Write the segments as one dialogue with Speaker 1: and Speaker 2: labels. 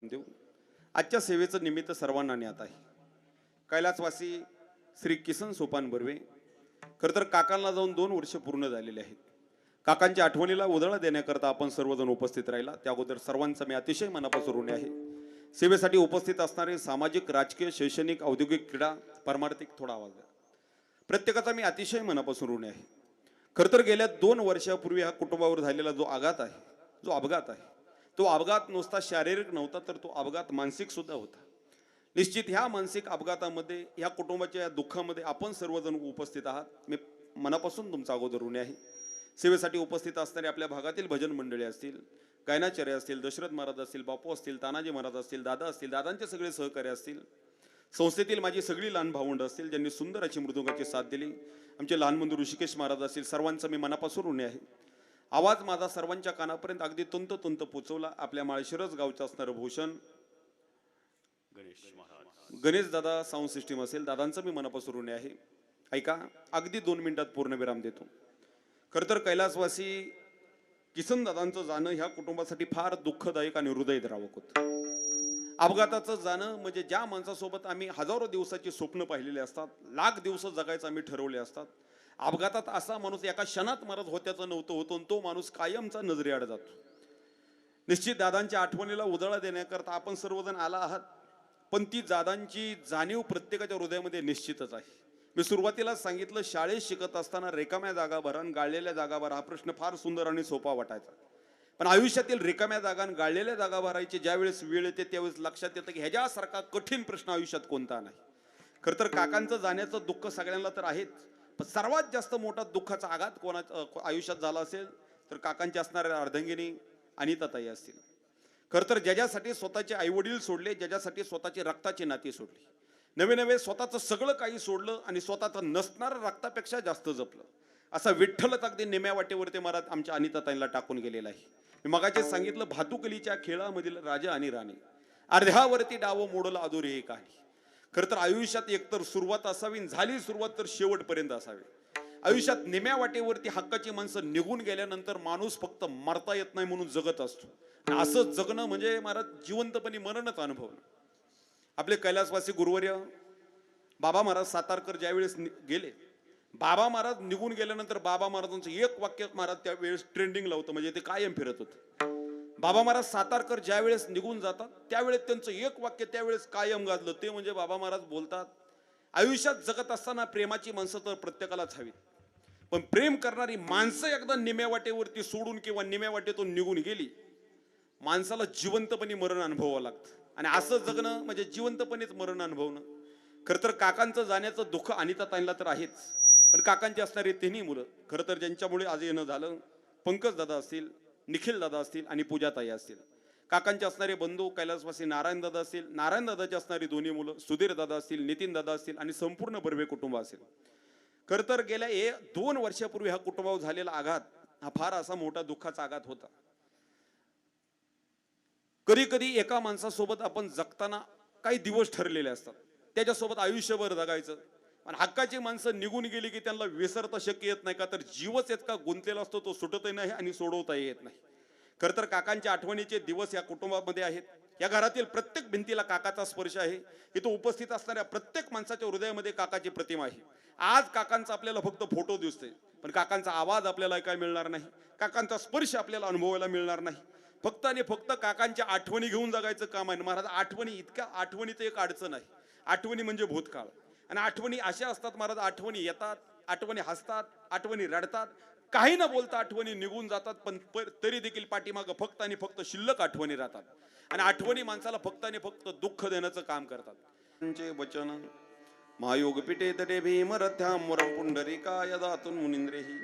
Speaker 1: देऊ. आजच्या सेवेचं निमित्त सर्वांना ज्ञात आहे. कैलासवासी श्री किसन सोपान बर्वे खरं तर काकांना जाऊन 2 वर्ष पूर्ण झालेले आहेत. काकांच्या आठवणीला उधळा देण्याकरता आपण सर्वजण उपस्थित राहिला. त्या अगोदर सर्वांचा मी अतिशय मनापासून ऋणी आहे. सेवेसाठी उपस्थित असणारे सामाजिक, राजकीय, शैक्षणिक, औद्योगिक, क्रीडा, परमार्थिक, थोडा आवाज द्या. प्रत्येकाचा मी अतिशय मनापासून ऋणी आहे. खरं तर गेल्या 2 वर्षापूर्वी हा कुटुंबावर झालेला जो अपघात आहे, तो अपघात नुसता शारीरिक नव्हता, तर तो अपघात मानसिक सुद्धा होता. निश्चित ह्या मानसिक अपघातामध्ये, ह्या कुटुंबाच्या दुःखामध्ये आपण सर्वजण उपस्थित आहात. मी मनापासून तुमचा अगोदर ऋणी आहे. सेवेसाठी उपस्थित असणारे आपल्या भागातील भजन मंडळी असतील, गायनाचार्य असतील, दशरथ महाराज असतील, बापू असतील, तानाजी महाराज असतील, दादा असतील, दादांचे सगळे सहकारी असतील, संस्थेतील माझी सगळी लहान भावंड असतील ज्यांनी सुंदर अशी मृदुंगाची साथ दिली, आमचे लहान बंधू ऋषिकेश महाराज असतील, सर्वांचं मी मनापासून ऋणी आहे. आवाज माझा सर्वांच्या कानापर्यंत अगदी तुंत पोचवला. आपल्या माळशिरस गावचं असणारं भूषण गणेश दादा साऊंड सिस्टीम असेल, दादांचं मी मनापासून ऋणी आहे. ऐका, अगदी 2 मिनिटात पूर्णविराम देतो. खरं तर कैलासवासी किसन दादांचं जाणं ह्या कुटुंबासाठी फार दुःखदायक आणि हृदयद्रावक होतं. अपघाताचं जाणं म्हणजे ज्या माणसासोबत आम्ही हजारो दिवसाची स्वप्न पाहिलेले असतात, लाख दिवस जगायचं आम्ही ठरवले असतात, अपघातात असा माणूस एका क्षणात मरत होत्याचं नव्हतं होतो, तो माणूस कायमचा नजरेआड जातो. निश्चित दादांच्या आठवणीला उजाळा देण्याकरता आपण सर्वजण आला आहात, पण ती दादांची जाणीव प्रत्येकाच्या हृदयामध्ये निश्चितच आहे. मी सुरुवातीला सांगितलं, शाळेत शिकत असताना रिकाम्या जागा भरा आणि गाळलेल्या जागा भरा हा प्रश्न फार सुंदर आणि सोपा वाटायचा. पण आयुष्यातील रिकाम्या जागा आणि गाळलेल्या जागा भरायची ज्यावेळेस वेळ येते त्यावेळेस लक्षात येतं की ह्याच्यासारखा कठीण प्रश्न आयुष्यात कोणता नाही. खरं तर काकांचं जाण्याचं दुःख सगळ्यांना तर आहेच, पण सर्वात जास्त मोठा दुःखाचा आघात कोणाच्या आयुष्यात झाला असेल तर काकांची असणाऱ्या अर्धांगिनी अनिताताई असतील. खरं तर ज्याच्यासाठी स्वतःचे आईवडील सोडले, ज्याच्यासाठी स्वतःची रक्ताची नाती सोडली, नवे स्वतःचं सगळं काही सोडलं आणि स्वतःचं नसणारं रक्तापेक्षा जास्त जपलं, असा विठ्ठलच अगदी निम्या वाटेवरती महाराज आमच्या अनिताताईंना टाकून गेलेला आहे. मी मगाचे सांगितलं, भातुकलीच्या खेळामधील राजा आणि राणी, अर्ध्यावरती डाव मोडलं अधुरी ही कहाणी. खरं तर आयुष्यात एकतर सुरुवात असावी, झाली सुरुवात तर शेवटपर्यंत असावी. आयुष्यात निम्या वाटेवरती हक्काची माणसं निघून गेल्यानंतर माणूस फक्त मरता येत नाही म्हणून जगत असतो. असं जगणं म्हणजे महाराज जिवंतपणी मरणच अनुभवणं. आपले कैलासवासी गुरुवर्य बाबा महाराज सातारकर ज्यावेळेस गेले, बाबा महाराज निघून गेल्यानंतर बाबा महाराजांचं एक वाक्य महाराज त्यावेळेस ट्रेंडिंगला होतं, म्हणजे ते कायम फिरत होतं. बाबा महाराज सातारकर ज्यावेळेस निघून जातात त्यावेळेस त्यांचं एक वाक्य त्यावेळेस कायम गाजलं, ते म्हणजे बाबा महाराज बोलतात, आयुष्यात जगत असताना प्रेमाची माणसं तर प्रत्येकालाच हवी, पण प्रेम करणारी माणसं एकदा निम्या वाटेवरती सोडून किंवा निम्या वाटेतून निघून गेली, माणसाला जिवंतपणे मरण अनुभवावं लागतं. आणि असं जगणं म्हणजे जिवंतपणेच मरण अनुभवणं. खरं तर काकांचं जाण्याचं दुःख अनिताताईंना तर आहेच, पण काकांची असणारी तिन्ही मुलं खरं तर ज्यांच्यामुळे आज येणं झालं, पंकज दादा असतील, निखिल दादा असतील आणि पूजाताई असतील. काकांचे असणारे बंधू कैलासवासी नारायण दादा असतील, नारायण दादाची असणारी दोन्ही मुलं सुधीर दादा असतील, नितीन दादा असतील आणि संपूर्ण बर्वे कुटुंब असेल. खरं तर गेल्या 2 वर्षापूर्वी हा कुटुंबावर झालेला आघात हा फार असा मोठा दुःखाचा आघात होता. कधी कधी एका माणसासोबत आपण जगताना काही दिवस ठरलेले असतात, त्याच्यासोबत आयुष्यभर जगायचं, पण हक्काची माणसं निघून गेली की त्यांना विसरता शक्य येत नाही, का तर जीवच इतका गुंतलेला असतो, तो सुटतही नाही आणि सोडवताही येत नाही. खरं तर काकांच्या आठवणीचे दिवस या कुटुंबामध्ये आहेत. या घरातील प्रत्येक भिंतीला काकाचा स्पर्श आहे. इथं उपस्थित असणाऱ्या प्रत्येक माणसाच्या हृदयामध्ये काकाची प्रतिमा आहे. आज काकांचा आपल्याला फक्त फोटो दिसतोय, पण काकांचा आवाज आपल्याला ऐकायला मिळणार नाही, काकांचा स्पर्श आपल्याला अनुभवायला मिळणार नाही. फक्त आणि फक्त काकांच्या आठवणी घेऊन जगायचं काम आहे. महाराज आठवणी, इतक्या आठवणीचं एक अडचण आहे. आठवणी म्हणजे भूतकाळ, आणि आठवणी अशा असतात महाराज, आठवणी येतात, आठवणी हसतात, आठवणी रडतात, काही न बोलता आठवणी निघून जातात, पण तरी देखील पाठीमागं फक्त आणि फक्त शिल्लक आठवणी राहतात. आणि आठवणी माणसाला फक्त आणि फक्त दुःख देण्याचं काम करतात. त्यांचे वचन महायोग पिटे तटे भीम रथ्यामुरम पुंडरिकाय दातुन मुनिंद्रेही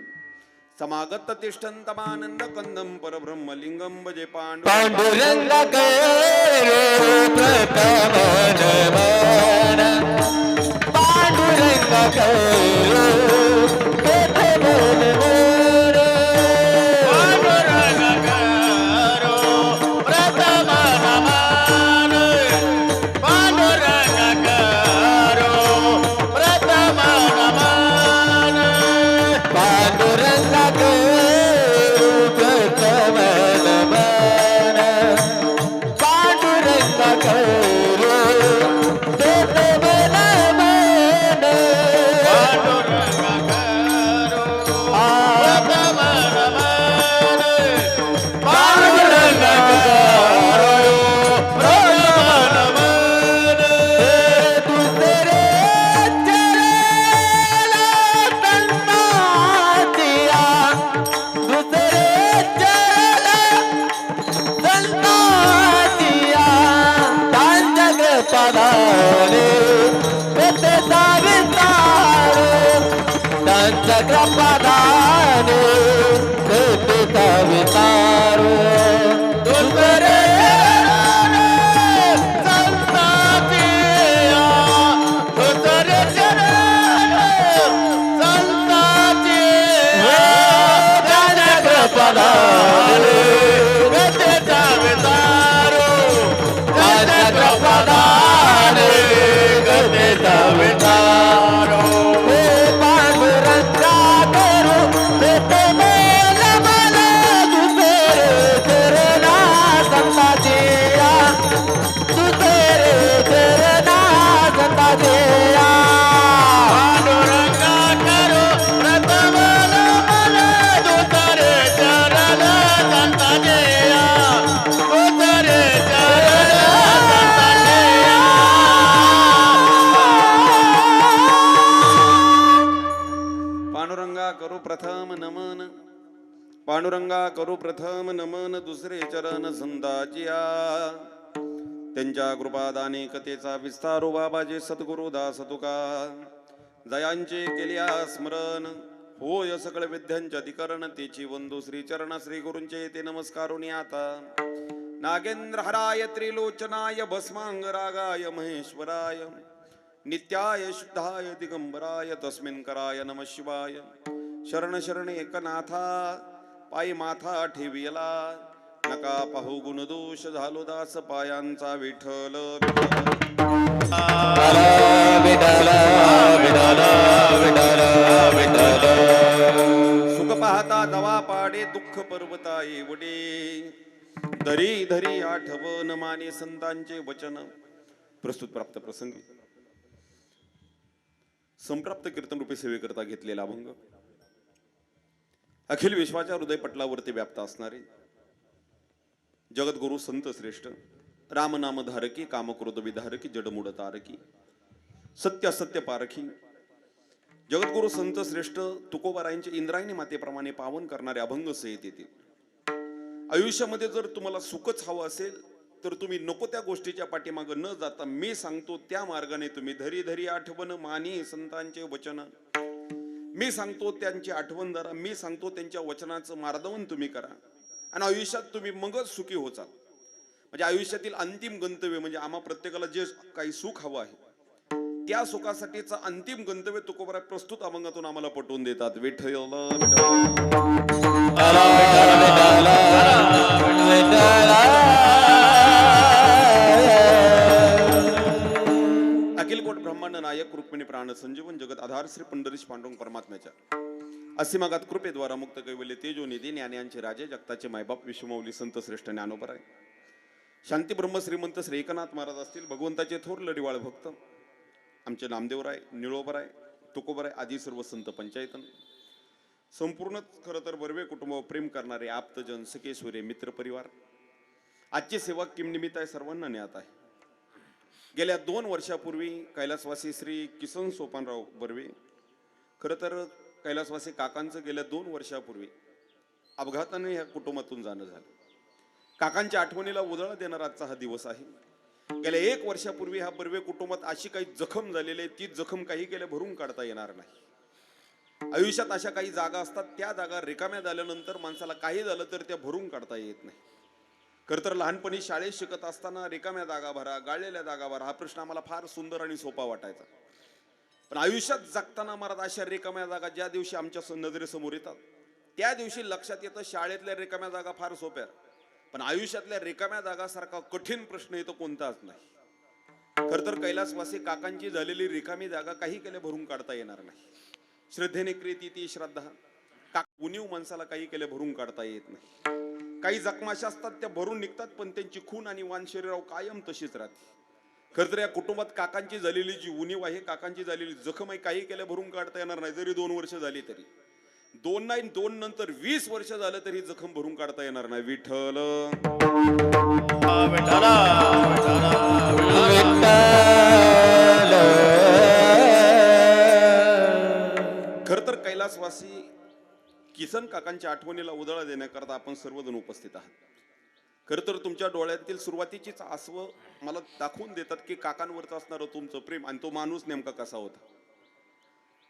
Speaker 1: समागत तिष्ठन्तमानंद कंदम परब्रह्मलिंगम भजे
Speaker 2: पांडुरंग करो प्रथम नमन, पांडुरंग करो प्रथम नमन, पांडुरंग करो प्रथम नमन, पांडुरंग करो प्रथम नमन, पांडुरंग करो प्रथम नमन, पांडुरंग करू देते मन मन
Speaker 3: पांडुरंगा करो प्रथम नमन
Speaker 2: पांडुरंगा करू प्रथम
Speaker 3: नमन
Speaker 2: दुसरे चरेला संतांचिया दुसरे चरेला संतांचिया त्यांच्या कृपादाने पेते विस्तार त्यांच्या कृपादाने पेते विस्तार दुसरे
Speaker 3: संतांचिया दुसरे चरण संतांचिया
Speaker 2: त्यांच्या कृपादाने
Speaker 3: गतेचा विचारो
Speaker 2: त्यांच्या कृपादाने
Speaker 3: गतेचा विचारो
Speaker 2: हे पांडुरंगा करू देते मन मन दुसरे चरणा संतांचिया दुसरे चरणा संतांचिया
Speaker 3: पांडुरंगा करो प्रथम नमन दुसरे चरण संतांचिया दुसरे चरण संतांचिया
Speaker 1: पांडुरंगा करू प्रथम नमन पांडुरंगा करू प्रथम नमन दुसरे चरण संतांचिया त्यांच्या कृपादाने कथेचा विस्तारो बाबाजे सद्गुरु दास तुका जयांचे केल्या स्मरण होय सकळ विद्यांच्या अधिकरण तेची वंदू श्री चरण श्री गुरूंचे ते नमस्कारुनी आता नागेंद्र हराय त्रिलोचनाय भस्मांग रागाय महेश्वराय नित्याय शुद्धाय दिगंबराय तस्मिन् कराय नमः शिवाय शरण शरण एकनाथा पायी माथा ठेवियला नका पाहू गुणदोष झालो दास पायांचा विठ्ठल
Speaker 2: विठ्ठल विठ्ठल विठ्ठल विठ्ठल
Speaker 1: सुख पाहता दवा पाडे दुःख पर्वता एवढे धरी धरी आठवण माने संतांचे वचन प्रस्तुत प्राप्त प्रसंगी संप्राप्त कीर्तन रूपी सेवेकरता घेतलेला अभंग अखिल विश्वाच्या हृदय पटलावरती व्याप्त असणारे जगद्गुरु संत श्रेष्ठ रामनाम धारकी कामक्रोध विधारकी जडमूड तारकी सत्य असत्य पारखी जगद्गुरु संत श्रेष्ठ तुकोबारायांचे इंद्रायणी मातेप्रमाणे पावन करणारे अभंग सहित येतील. आयुष्यामध्ये जर तुम्हाला सुखच हवं असेल तर तुम्ही नको त्या गोष्टीच्या पाठीमागे न जाता मी सांगतो त्या मार्गाने तुम्ही धरी धरी आठवण मानी संतांचे वचन मी सांगतो त्यांची आठवण धरा मी सांगतो त्यांच्या वचनाचं मार्दवन तुम्ही करा आणि आयुष्यात तुम्ही मगच सुखी होचाल. म्हणजे आयुष्यातील अंतिम गंतव्य म्हणजे आम्हा प्रत्येकाला जे काही सुख हवं आहे त्या सुखासाठीचा अंतिम गंतव्य तुकोबारा प्रस्तुत अभंगातून आम्हाला पटवून देतात. विठ्ठल अखिल कोट ब्रह्मांड नायक रुक्मिणी प्राण संजीवन जगत आधार श्री पंढरीश पांडुरंग परमात्म्याच्या असीमागात कृपेद्वारा मुक्त कैवल्य तेजो निधी ज्ञानांचे राजे जगताचे मायबाप विश्वमौली संत श्रेष्ठ ज्ञानोबर आहे. शांती ब्रह्म श्रीमंत श्री एकनाथ महाराज असतील भगवंताचे थोर लढीवाळ भक्त आमचे नामदेवराय निळोबराय तुकोबराय आदी सर्व संत पंचायतन संपूर्ण खरं तर बर्वे कुटुंबावर प्रेम करणारे आप्तजन सखेश्वरे मित्र परिवार आजची सेवा किम निमित्त आहे सर्वांना ज्ञात आहे. गेल्या 2 वर्षापूर्वी कैलासवासी श्री किसन सोपानराव बर्वे खरं तर कैलासवासी काकांचं गेल्या 2 वर्षापूर्वी अपघाताने ह्या कुटुंबातून जाणं झालं. काकांच्या आठवणीला उजाळा देणारा आजचा हा दिवस आहे. गेल्या 1 वर्षापूर्वी ह्या बर्वे कुटुंबात अशी काही जखम झालेली आहे ती जखम काही गेल्या भरून काढता येणार नाही. आयुष्यात अशा काही जागा असतात त्या जागा रिकाम्या झाल्यानंतर माणसाला काही झालं तर त्या भरून काढता येत नाही. खरं तर लहानपणी शाळेत शिकत असताना रिकाम्या जागा भरा गाळलेल्या जागा भरा हा प्रश्न आम्हाला फार सुंदर आणि सोपा वाटायचा. पण आयुष्यात जगताना मला अशा रिकाम्या जागा ज्या दिवशी आमच्या नजरेसमोर येतात त्या दिवशी लक्षात येतं शाळेतल्या रिकाम्या जागा फार सोप्या पण आयुष्यातल्या रिकाम्या जागासारखा कठीण प्रश्न येतो कोणताच नाही. खरं तर कैलासवासी काकांची झालेली रिकामी जागा काही केल्या भरून काढता येणार नाही. श्रद्धेने क्रिती ती श्रद्धा उणीव माणसाला काही केल्या भरून काढता येत नाही. काही जखमाशा असतात त्या भरून निघतात, पण त्यांची खून आणि वाण शरीरावर कायम तशीच राहते. खरं तर या कुटुंबात काकांची झालेली जी उणीव आहे, काकांची झालेली जखम आहे, काही केल्या भरून काढता येणार नाही. जरी 2 वर्ष झाली तरी, 2 नाही 2 नंतर 20 वर्ष झालं तरी जखम भरून काढता येणार नाही. विठ्ठल
Speaker 3: विठ्ठला
Speaker 2: विठ्ठल
Speaker 1: खर तर कैलासवासी किसन काकांच्या आठवणीला उजाळा देण्याकरता आपण सर्वजण उपस्थित आहात. खर तर तुमच्या डोळ्यातील सुरुवातीचीच आसव मला दाखवून देतात की काकांवरचं असणारं तुमचं प्रेम आणि तो माणूस नेमका कसा होता.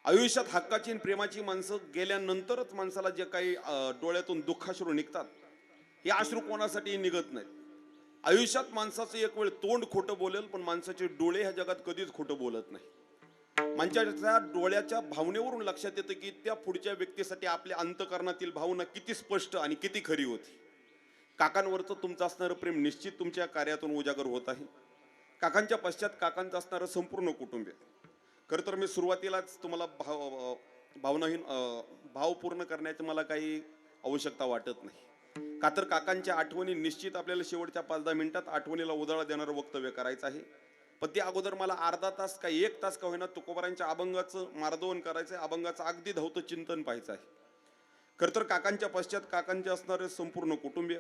Speaker 1: आयुष्यात हक्काची आणि प्रेमाची माणसं गेल्यानंतरच माणसाला जे काही डोळ्यातून दुःखाश्रू निघतात, हे अश्रू कोणासाठी निघत नाहीत. आयुष्यात माणसाचं एक वेळ तोंड खोटं बोलेल, पण माणसाचे डोळे ह्या जगात कधीच खोटं बोलत नाही. माणसाच्या डोळ्याच्या भावनेवरून लक्षात येतं की त्या पुढच्या व्यक्तीसाठी आपल्या अंतकरणातील भावना किती स्पष्ट आणि किती खरी होती. काकांवरचं तुमचं असणारं प्रेम निश्चित तुमच्या कार्यातून उजागर होत आहे. काकांच्या पश्चात काकांचं असणारं संपूर्ण कुटुंब. खरं तर मी सुरुवातीलाच तुम्हाला भाव पूर्ण करण्याची मला काही आवश्यकता वाटत नाही. का तर काकांच्या आठवणी निश्चित आपल्याला शेवटच्या 5-10 मिनिटात आठवणीला उजाळा देणारं वक्तव्य करायचं आहे. पण त्या अगोदर मला अर्धा तास का 1 तास का होईना तुकोबारांच्या अभंगाचं मार्दवन करायचं आहे. अभंगाचं अगदी धावतं चिंतन पाहायचं आहे. खरं तर काकांच्या पश्चात काकांचे असणारे संपूर्ण कुटुंबीय,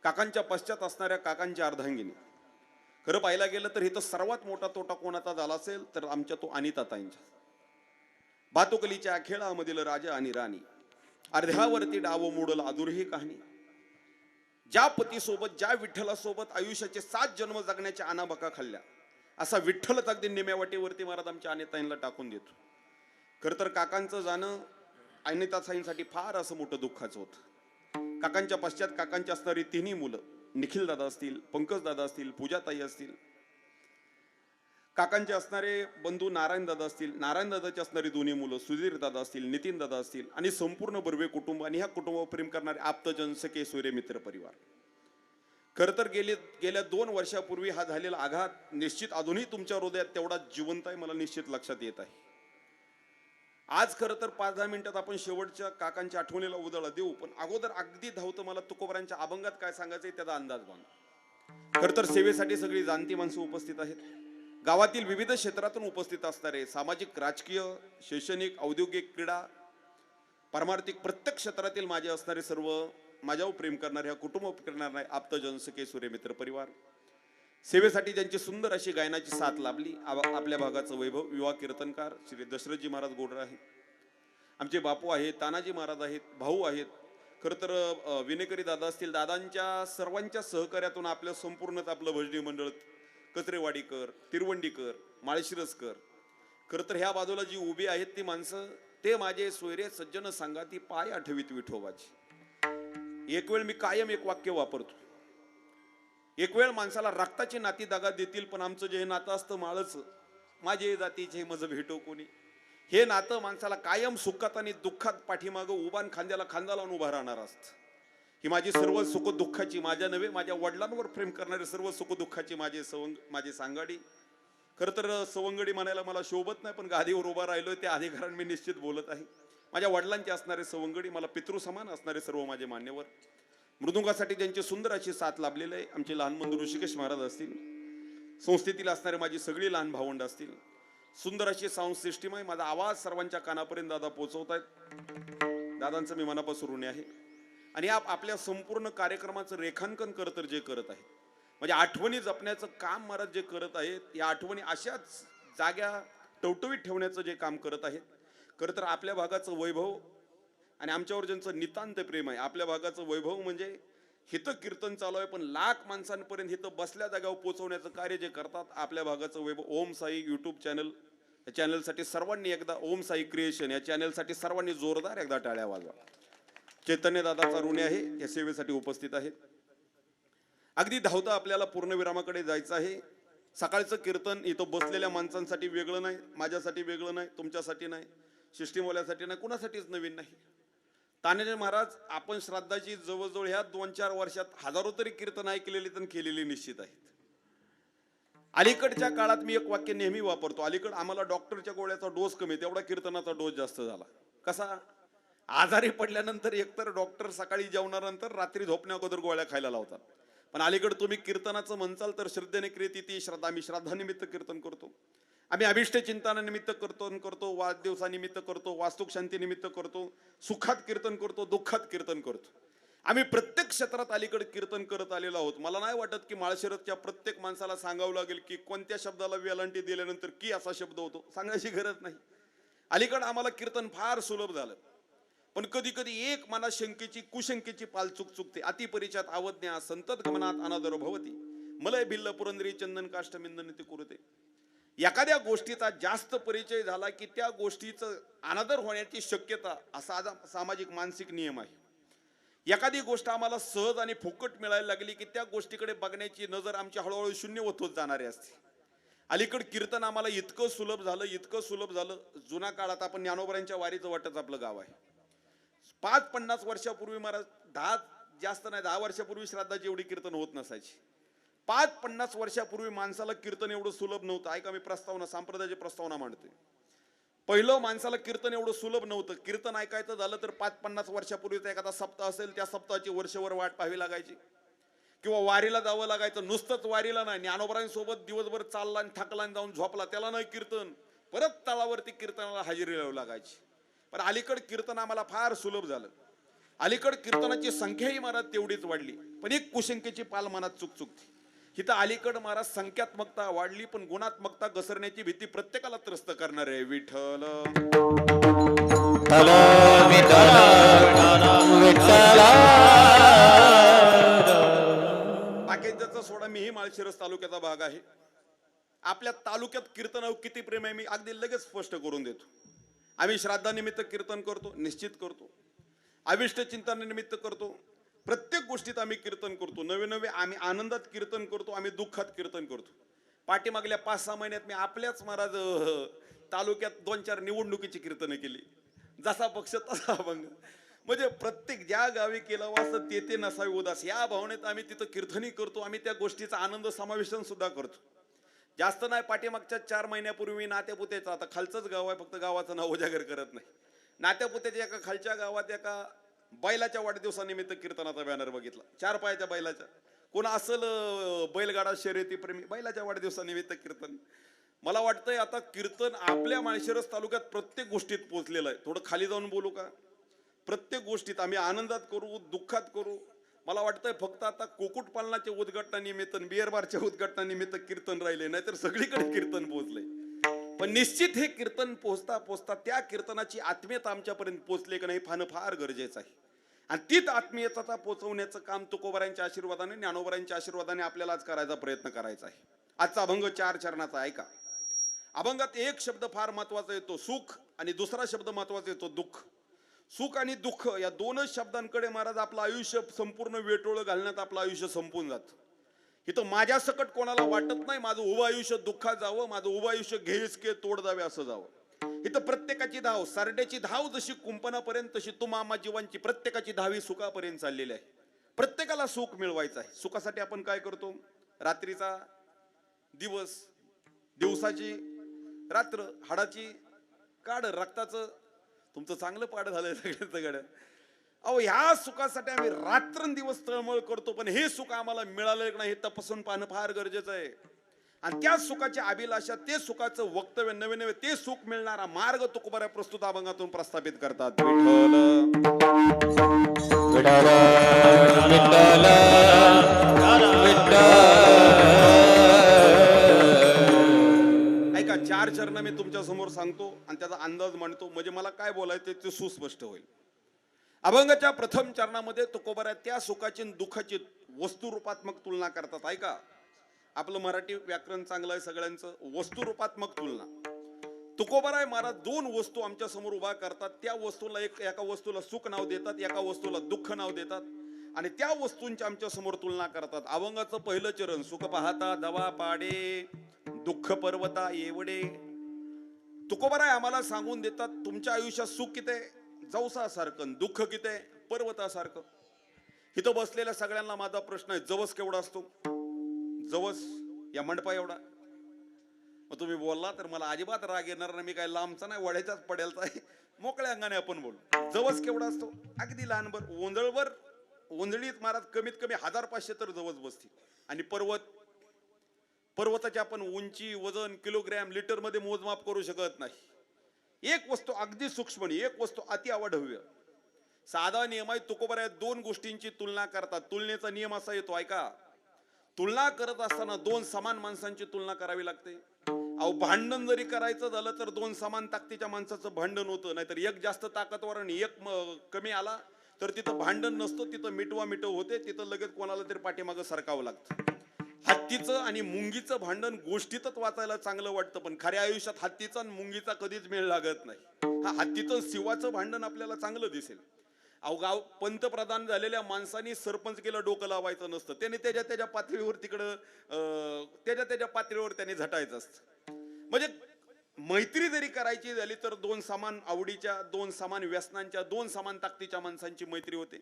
Speaker 1: काकांच्या पश्चात असणाऱ्या काकांच्या अर्धांगिनी. खरं पाहायला गेलं तर इथं सर्वात मोठा तोटा कोणाचा झाला असेल तर आमच्या तो अनिताताईंच्या. भातुकलीच्या खेळामधील राजा आणि राणी, अर्ध्यावरती डाव मोडल अधुरी कहाणी. ज्या पतीसोबत, ज्या विठ्ठलासोबत आयुष्याचे 7 जन्म जगण्याच्या अनाबका खाल्ल्या, असा विठ्ठलच अगदी निम्या वाटेवरती महाराज आमच्या अनिताईंना टाकून देतो. खरं तर काकांचं जाणं अनिताताईंसाठी फार असं मोठं दुःखाचं होतं. काकांच्या पश्चात काकांची असणारी 3 मुलं, निखिल दादा असतील, पंकज दादा असतील, पूजाताई असतील, काकांचे असणारे बंधू नारायण दादा असतील, नारायण दादाची असणारी 2 मुलं सुधीर दादा असतील, नितीन दादा असतील आणि संपूर्ण बर्वे कुटुंब आणि ह्या कुटुंबावर प्रेम करणारे आप्तजन, सखे, सोयरे, मित्र परिवार. खरं तर गेल्या 2 वर्षापूर्वी हा झालेला आघात निश्चित अजूनही तुमच्या हृदयात तेवढा जिवंत आहे, मला निश्चित लक्षात येत आहे. आज खरं तर 5-10 मिनिटात आपण शेवटच्या काकांच्या आठवणीला उजाळा देऊ, पण अगोदर अगदी धावतं मला तुकोबारांच्या अभंगात काय सांगायचंय त्याचा अंदाज बांधा. खरं तर सेवेसाठी सगळी जाणती माणसं उपस्थित आहेत. गावातील विविध क्षेत्रातून उपस्थित असणारे, सामाजिक, राजकीय, शैक्षणिक, औद्योगिक, क्रीडा, पारमार्थिक प्रत्येक क्षेत्रातील माझे असणारे सर्व माझ्यावर प्रेम करणारे, कुटुंब करणारे आप्तजन, सखे, सूर्य, मित्र परिवार, सेवेसाठी ज्यांची सुंदर अशी गायनाची साथ लाभली, आपल्या भागाचं वैभव युवा कीर्तनकार श्री दशरथजी महाराज गोडर आहेत, आमचे बापू आहेत, तानाजी महाराज आहेत, भाऊ आहेत. खरं तर विनेकरी दादा असतील, दादांच्या सर्वांच्या सहकार्यातून आपलं संपूर्णच आपलं भजनी मंडळ, कचरेवाडीकर, तिरवंडीकर, माळशिरसकर. खरं तर ह्या बाजूला जी उभी आहेत ती माणसं, ते माझे सोयरे सज्जन सांगाती पाय आठवीत विठोबाची. एक वेळ मी कायम एक वाक्य वापरतो, एक वेळ माणसाला रक्ताची नाती दागा देतील, पण आमचं जे नातं असतं माळच, माझे जातीचे मज भेटो कोणी, हे नातं माणसाला कायम सुखात आणि दुःखात पाठीमागं उभान खांद्याला खांदा लावून उभा राहणार असतं. ही माझी सर्व सुख दुःखाची, माझ्या नव्हे माझ्या वडिलांवर प्रेम करणारे सर्व सुख दुःखाची माझे सांगाडी. खरं तर सवंगडी म्हणायला मला शोभत नाही, पण गादीवर उभा राहिलोय त्या अधिकाराने मी निश्चित बोलत आहे. माझ्या वडिलांचे असणारे सवंगडी, मला पितृसमान असणारे सर्व माझे मान्यवर, मृदुंगासाठी ज्यांची सुंदर अशी साथ लाभलेली आहे, आमचे लहान बंधू ऋषिकेश महाराज असतील, संस्थेतील असणारे माझी सगळी लहान भावंड असतील. सुंदर अशी साऊंड सिस्टीम आहे. माझा आवाज सर्वांच्या कानापर्यंत दादा पोहोचवत आहेत. दादांचं मी मनापासून ऋणी आहे. आणि आपल्या संपूर्ण कार्यक्रमाचं रेखांकन करत जे करत आहेत, म्हणजे आठवणी जपण्याचं काम महाराज जे करत आहेत, या आठवणी अशाच जाग्या टवटवीत ठेवण्याचं जे काम करत आहेत. खरं तर आपल्या भागाचं वैभव आणि आमच्यावर ज्यांचं नितांत प्रेम आहे, आपल्या भागाचं वैभव म्हणजे हिथं कीर्तन चालू आहे, पण लाख माणसांपर्यंत हिथं बसल्या जाग्यावर पोहोचवण्याचं कार्य जे करतात आपल्या भागाचं वैभव. ओम साई यूट्यूब चॅनल, या चॅनलसाठी सर्वांनी एकदा, ओम साई क्रिएशन या चॅनलसाठी सर्वांनी जोरदार एकदा टाळ्या वाजवा. चैतन्य दादाचा ऋणी आहे, या सेवेसाठी उपस्थित आहेत. अगदी धावता आपल्याला पूर्णविरामाकडे जायचं आहे. सकाळचं कीर्तन इथं बसलेल्या माणसांसाठी वेगळं नाही, माझ्यासाठी वेगळं नाही, तुमच्यासाठी नाही, सिस्टीमवाल्यासाठी नाही, कुणासाठीच नवीन नाही. तानाजी महाराज, आपण श्राद्धाची जवळजवळ ह्या 2-4 वर्षात हजारो तरी कीर्तन ऐकलेली तर केलेली निश्चित आहेत. अलीकडच्या काळात मी एक वाक्य नेहमी वापरतो, अलीकड आम्हाला डॉक्टरच्या गोळ्याचा डोस कमी, तेवढा कीर्तनाचा डोस जास्त झाला. कसा? आजारी पडल्यानंतर एकतर डॉक्टर सकाळी जेवणानंतर रात्री झोपण्या अगोदर गोळ्या खायला लावतात. पण अलीकडे तुम्ही कीर्तनाचं म्हणचाल तर श्रद्धेने क्रियेती ती श्रद्धा. आम्ही श्राद्धानिमित्त कीर्तन करतो, आम्ही अभिष्ट चिंतनानिमित्त कीर्तन करतो, वाढदिवसानिमित्त करतो, वास्तुक शांतीनिमित्त करतो, सुखात कीर्तन करतो, दुःखात कीर्तन करतो. आम्ही प्रत्येक क्षेत्रात अलीकडे कीर्तन करत आलेलो आहोत. मला नाही वाटत की माळशिरसच्या प्रत्येक माणसाला सांगावं लागेल की कोणत्या शब्दाला वेलांटी दिल्यानंतर की असा शब्द होतो, सांगण्याची गरज नाही. अलीकडे आम्हाला कीर्तन फार सुलभ झालं. पण कधी कधी एक मना शंकेची कुशंकेची पाल चुकते. अतिपरिचयात आवज्ञा संतत गमनात अनादर भवती, मलय भिल्ल पुरंदरी चंदन काष्टमिंदन ते कुरुते. एखाद्या गोष्टीचा जास्त परिचय झाला की त्या गोष्टीचं अनादर होण्याची शक्यता असा सामाजिक मानसिक नियम आहे. एखादी गोष्ट आम्हाला सहज आणि फुकट मिळायला लागली की त्या गोष्टीकडे बघण्याची नजर आमची हळूहळू शून्य होत जाणारी असते. अलीकडे कीर्तन आम्हाला इतकं सुलभ झालं. जुना काळात आपण ज्ञानोबरांच्या वारीचं वाटच आपलं गाव आहे. 50 वर्षापूर्वी महाराज 10 वर्षापूर्वी श्राद्धाची एवढी कीर्तन होत नसायची. 50 वर्षापूर्वी माणसाला कीर्तन एवढं सुलभ नव्हतं. ऐका, मी प्रस्तावना संप्रदायाची प्रस्तावना मांडतोय. पहिलं माणसाला कीर्तन एवढं सुलभ नव्हतं. कीर्तन ऐकायचं झालं तर 50 वर्षापूर्वीचा एखादा सप्ताह असेल, त्या सप्ताहाची वर्षभर वाट पाहावी लागायची, किंवा वारीला जावं लागायचं. नुसतंच वारीला नाही, ज्ञानोबरांसोबत दिवसभर चालला आणि थकला आणि जाऊन झोपला त्याला नाही कीर्तन, परत तळावरती कीर्तनाला हजेरी लावावी लागायची. पण अलीकडे कीर्तन आम्हाला फार सुलभ झालं. अलीकडे कीर्तनाची संख्याही महाराज तेवढीच वाढली, पण एक कुशंकेची पाल मनात चुकते. हिथं अलीकडे महाराज संख्यात्मकता वाढली, पण गुणात्मकता घसरण्याची भीती प्रत्येकाला त्रस्त करणार आहे. विठ्ठल बाकीच्याचा सोडा, मीही माळशिरस तालुक्याचा भाग आहे. आपल्या तालुक्यात कीर्तनावर किती प्रेम आहे मी अगदी लगेच स्पष्ट करून देतो. आम्ही श्राद्धानिमित्त कीर्तन करतो, निश्चित करतो. अभिष्ट चिंतनानिमित्त करतो. प्रत्येक गोष्टीत आम्ही कीर्तन करतो. नवे आम्ही आनंदात कीर्तन करतो, आम्ही दुःखात कीर्तन करतो. पाठीमागल्या 5-6 महिन्यात मी आपल्याच महाराज तालुक्यात 2-4 निवडणुकीची कीर्तनं केली. जसा पक्ष तसा अभंग. म्हणजे प्रत्येक ज्या गावी केला वाचत तेथे नसावी उदास, या भावनेत आम्ही तिथं कीर्तनही करतो. आम्ही त्या गोष्टीचा आनंद समावेशन सुद्धा करतो. जास्त नाही, पाठीमागच्या 4 महिन्यापूर्वी नात्यापुत्याचं, आता खालचंच गाव आहे, फक्त गावाचं नाव उजागर करत नाही, नात्यापुत्याच्या एका खालच्या गावात एका बैलाच्या वाढदिवसानिमित्त कीर्तनाचा बॅनर बघितला. 4 पायाच्या बैलाच्या. कोण असल बैलगाडा शर्यती प्रेमी, बैलाच्या वाढदिवसानिमित्त कीर्तन. मला वाटतंय आता कीर्तन आपल्या माळशिरस तालुक्यात प्रत्येक गोष्टीत पोहोचलेलं आहे. थोडं खाली जाऊन बोलू का? प्रत्येक गोष्टीत आम्ही आनंदात करू, दुःखात करू. मला वाटतंय फक्त आता कुक्कुटपालनाच्या उद्घाटनानिमित्त, बिअर बारच्या उद्घाटनानिमित्त कीर्तन राहिले, नाहीतर सगळीकडे कीर्तन पोहोचले. पण निश्चित हे कीर्तन पोहोचता त्या कीर्तनाची आत्मीयता आमच्यापर्यंत पोहोचले का नाही पाहणं फार गरजेचं आहे. आणि तीच आत्मीयता पोहोचवण्याचं काम तुकोबारांच्या आशीर्वादाने, ज्ञानोबारांच्या आशीर्वादाने आपल्याला आज करायचा प्रयत्न करायचा आहे. आजचा अभंग 4 चरणाचा ऐका. अभंगात एक शब्द फार महत्वाचा येतो, सुख, आणि दुसरा शब्द महत्वाचा येतो, दुःख. सुख आणि दुःख या 2च शब्दांकडे महाराज आपलं आयुष्य संपूर्ण वेटोळं घालण्यात आपलं आयुष्य संपून जातं. इथं माझ्या सकट कोणाला वाटत नाही माझं उभं आयुष्य दुःखात जावं, माझं उभं आयुष्य घेसके तोड जावे असं जावं. इथं प्रत्येकाची धाव, सरड्याची धाव जशी कुंपणापर्यंत, तशी तुम्हा जीवांची प्रत्येकाची धावी सुखापर्यंत चाललेली आहे. प्रत्येकाला सुख मिळवायचं आहे. सुखासाठी आपण काय करतो? रात्रीचा दिवस, दिवसाची रात्र, हाडाची काढ, रक्ताचं तुमचं चांगलं पाड झालंय सगळ्यांचं. अहो, ह्या सुखासाठी आम्ही रात्रंदिवस तळमळ करतो, पण हे सुख आम्हाला मिळालं नाही हे तपासून पाहणं फार गरजेचं आहे. आणि त्या सुखाची अभिलाषा, ते सुखाचं वक्तव्य, नवे ते सुख मिळणारा मार्ग तुकोबारा प्रस्तुत अभंगातून प्रस्थापित करतात. ऐका, 4 चरण मी तुमच्या समोर सांगतो आणि त्याचा अंदाज मांडतो, म्हणजे मला काय बोलायचं ते सुस्पष्ट होईल. अभंगाच्या प्रथम चरणामध्ये तुकोबारा त्या सुखाची दुःखाची वस्तुरूपात्मक तुलना करतात. ऐका, आपलं मराठी व्याकरण चांगलं आहे सगळ्यांचं. वस्तुरूपात्मक तुलना. तुकोबाराय महाराज 2 वस्तू आमच्या समोर उभा करतात. त्या वस्तूला एका वस्तूला सुख नाव देतात, एका वस्तूला दुःख नाव देतात, आणि त्या वस्तूंची आमच्या समोर तुलना करतात. अभंगाचं पहिलं चरण, सुख पाहता दवा पाडे, दुःख पर्वता एवढे. तुकोबाराय आम्हाला सांगून देतात, तुमच्या आयुष्यात सुख किती जवसासारखं, दुःख किती पर्वतासारखं. इथं बसलेल्या सगळ्यांना माझा प्रश्न आहे, जवस केवढा असतो? जवस या मंडपा एवढा. मग तुम्ही बोलला तर मला अजिबात राग येणार नाही. मी काय लांबचा नाही, वड्याच्याच पडेलचा आहे. मोकळ्या अंगाने आपण बोलू. जवस केवढा असतो? अगदी लहानभर. ओंजळवर ओंजळीत महाराज कमीत कमी 1500 तर जवस बसतील. आणि पर्वताची आपण उंची, वजन, किलोग्रॅम, लिटर मध्ये मोजमाप करू शकत नाही. एक वस्तू अगदी सूक्ष्म, एक वस्तू अति अवाढव्य. साधा नियम आहे तुकोबरा, दोन गोष्टींची तुलना करतात. तुलनेचा नियम असा येतो, ऐका. तुलना करत असताना दोन समान माणसांची तुलना करावी लागते. अहो, भांडण जरी करायचं झालं तर दोन समान ताकदीच्या माणसाचं भांडण होतं. नाहीतर एक जास्त ताकदवर आणि एक कमी आला तर तिथं भांडण नसतं, तिथं मिटव होते. तिथं लगेच कोणाला तरी पाठीमागं सरकावं लागतं. हत्तीचं आणि मुंगीचं भांडण गोष्टीतच वाचायला चांगलं वाटतं, पण खऱ्या आयुष्यात हत्तीचा आणि मुंगीचा कधीच मेळ लागत नाही. हा हत्तीचं शिवाचं भांडण आपल्याला चांगलं दिसेल. अहो, गाव पंतप्रधान झालेल्या माणसांनी सरपंच केलं डोकं लावायचं नसतं. त्याने त्याच्या पातळीवर तिकडं त्याच्या पातळीवर त्याने झटायचं असतं. म्हणजे मैत्री जरी करायची झाली तर दोन समान आवडीच्या, दोन समान व्यसनांच्या, दोन समान ताकदीच्या माणसांची मैत्री होते.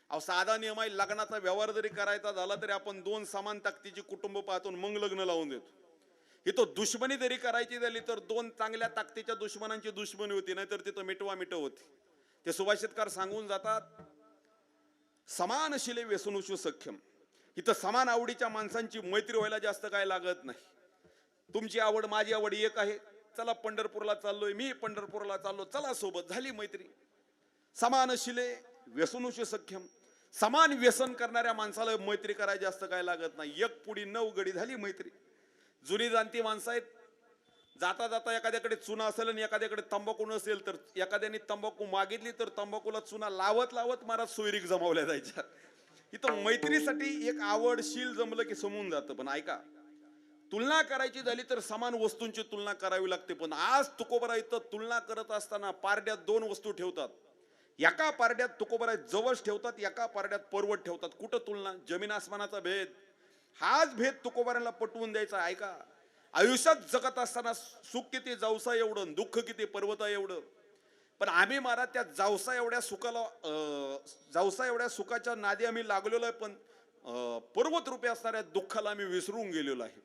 Speaker 1: अहो, साधा नियम आहे, लग्नाचा व्यवहार जरी करायचा झाला तरी आपण दोन समान ताकदीची कुटुंब पाहतो, मग लग्न लावून देतो. इथं दुश्मनी जरी करायची झाली तर दोन चांगल्या ताकदीच्या दुश्मनांची दुश्मनी होती, नाहीतर तिथं मिटव होती. ते सुभाषितकार सांगून जातात, समानशिले व्यसनुषु सख्यम. इथं समान आवडीच्या माणसांची मैत्री व्हायला जास्त काय लागत नाही. तुमची आवड माझी आवड एक आहे, चला पंढरपूरला चाललोय, मी पंढरपूरला चाललो, चला सोबत, झाली मैत्री. समानशिले व्यसनुषु सख्यम. समान व्यसन करणाऱ्या माणसाला मैत्री करायला जास्त काय लागत नाही. एक पुडी 9 गडी, झाली मैत्री. जुनी जाणती माणसं आहेत, जाता जाता एखाद्याकडे चुना असेल आणि एखाद्याकडे तंबाखू नसेल तर एखाद्याने तंबाखू मागितली तर तंबाखूला चुना लावत लावत महाराज सोयरीक जमावल्या जायच्या. इथं मैत्रीसाठी एक आवडशील जमलं की समून जातं. पण ऐका, तुलना करायची झाली तर समान वस्तूंची तुलना करावी लागते. पण आज तुकोबरा इथं तुलना करत असताना पारड्यात दोन वस्तू ठेवतात. एका पारड्यात तुकोबरा जवळ ठेवतात, एका पारड्यात पर्वत ठेवतात. कुठं तुलना? जमीन आसमानाचा भेद. हाच भेद तुकोबऱ्याला पटवून द्यायचा. ऐका, आयुष्यात जगत असताना सुख किती जावसा एवढं, दुःख किती पर्वता एवढं. पण आम्ही महाराज त्या जावसा एवढ्या सुखाच्या नादी आम्ही लागलेलो आहे, पण पर्वत रूपी असणाऱ्या दुःखाला आम्ही विसरून गेलेलो आहे.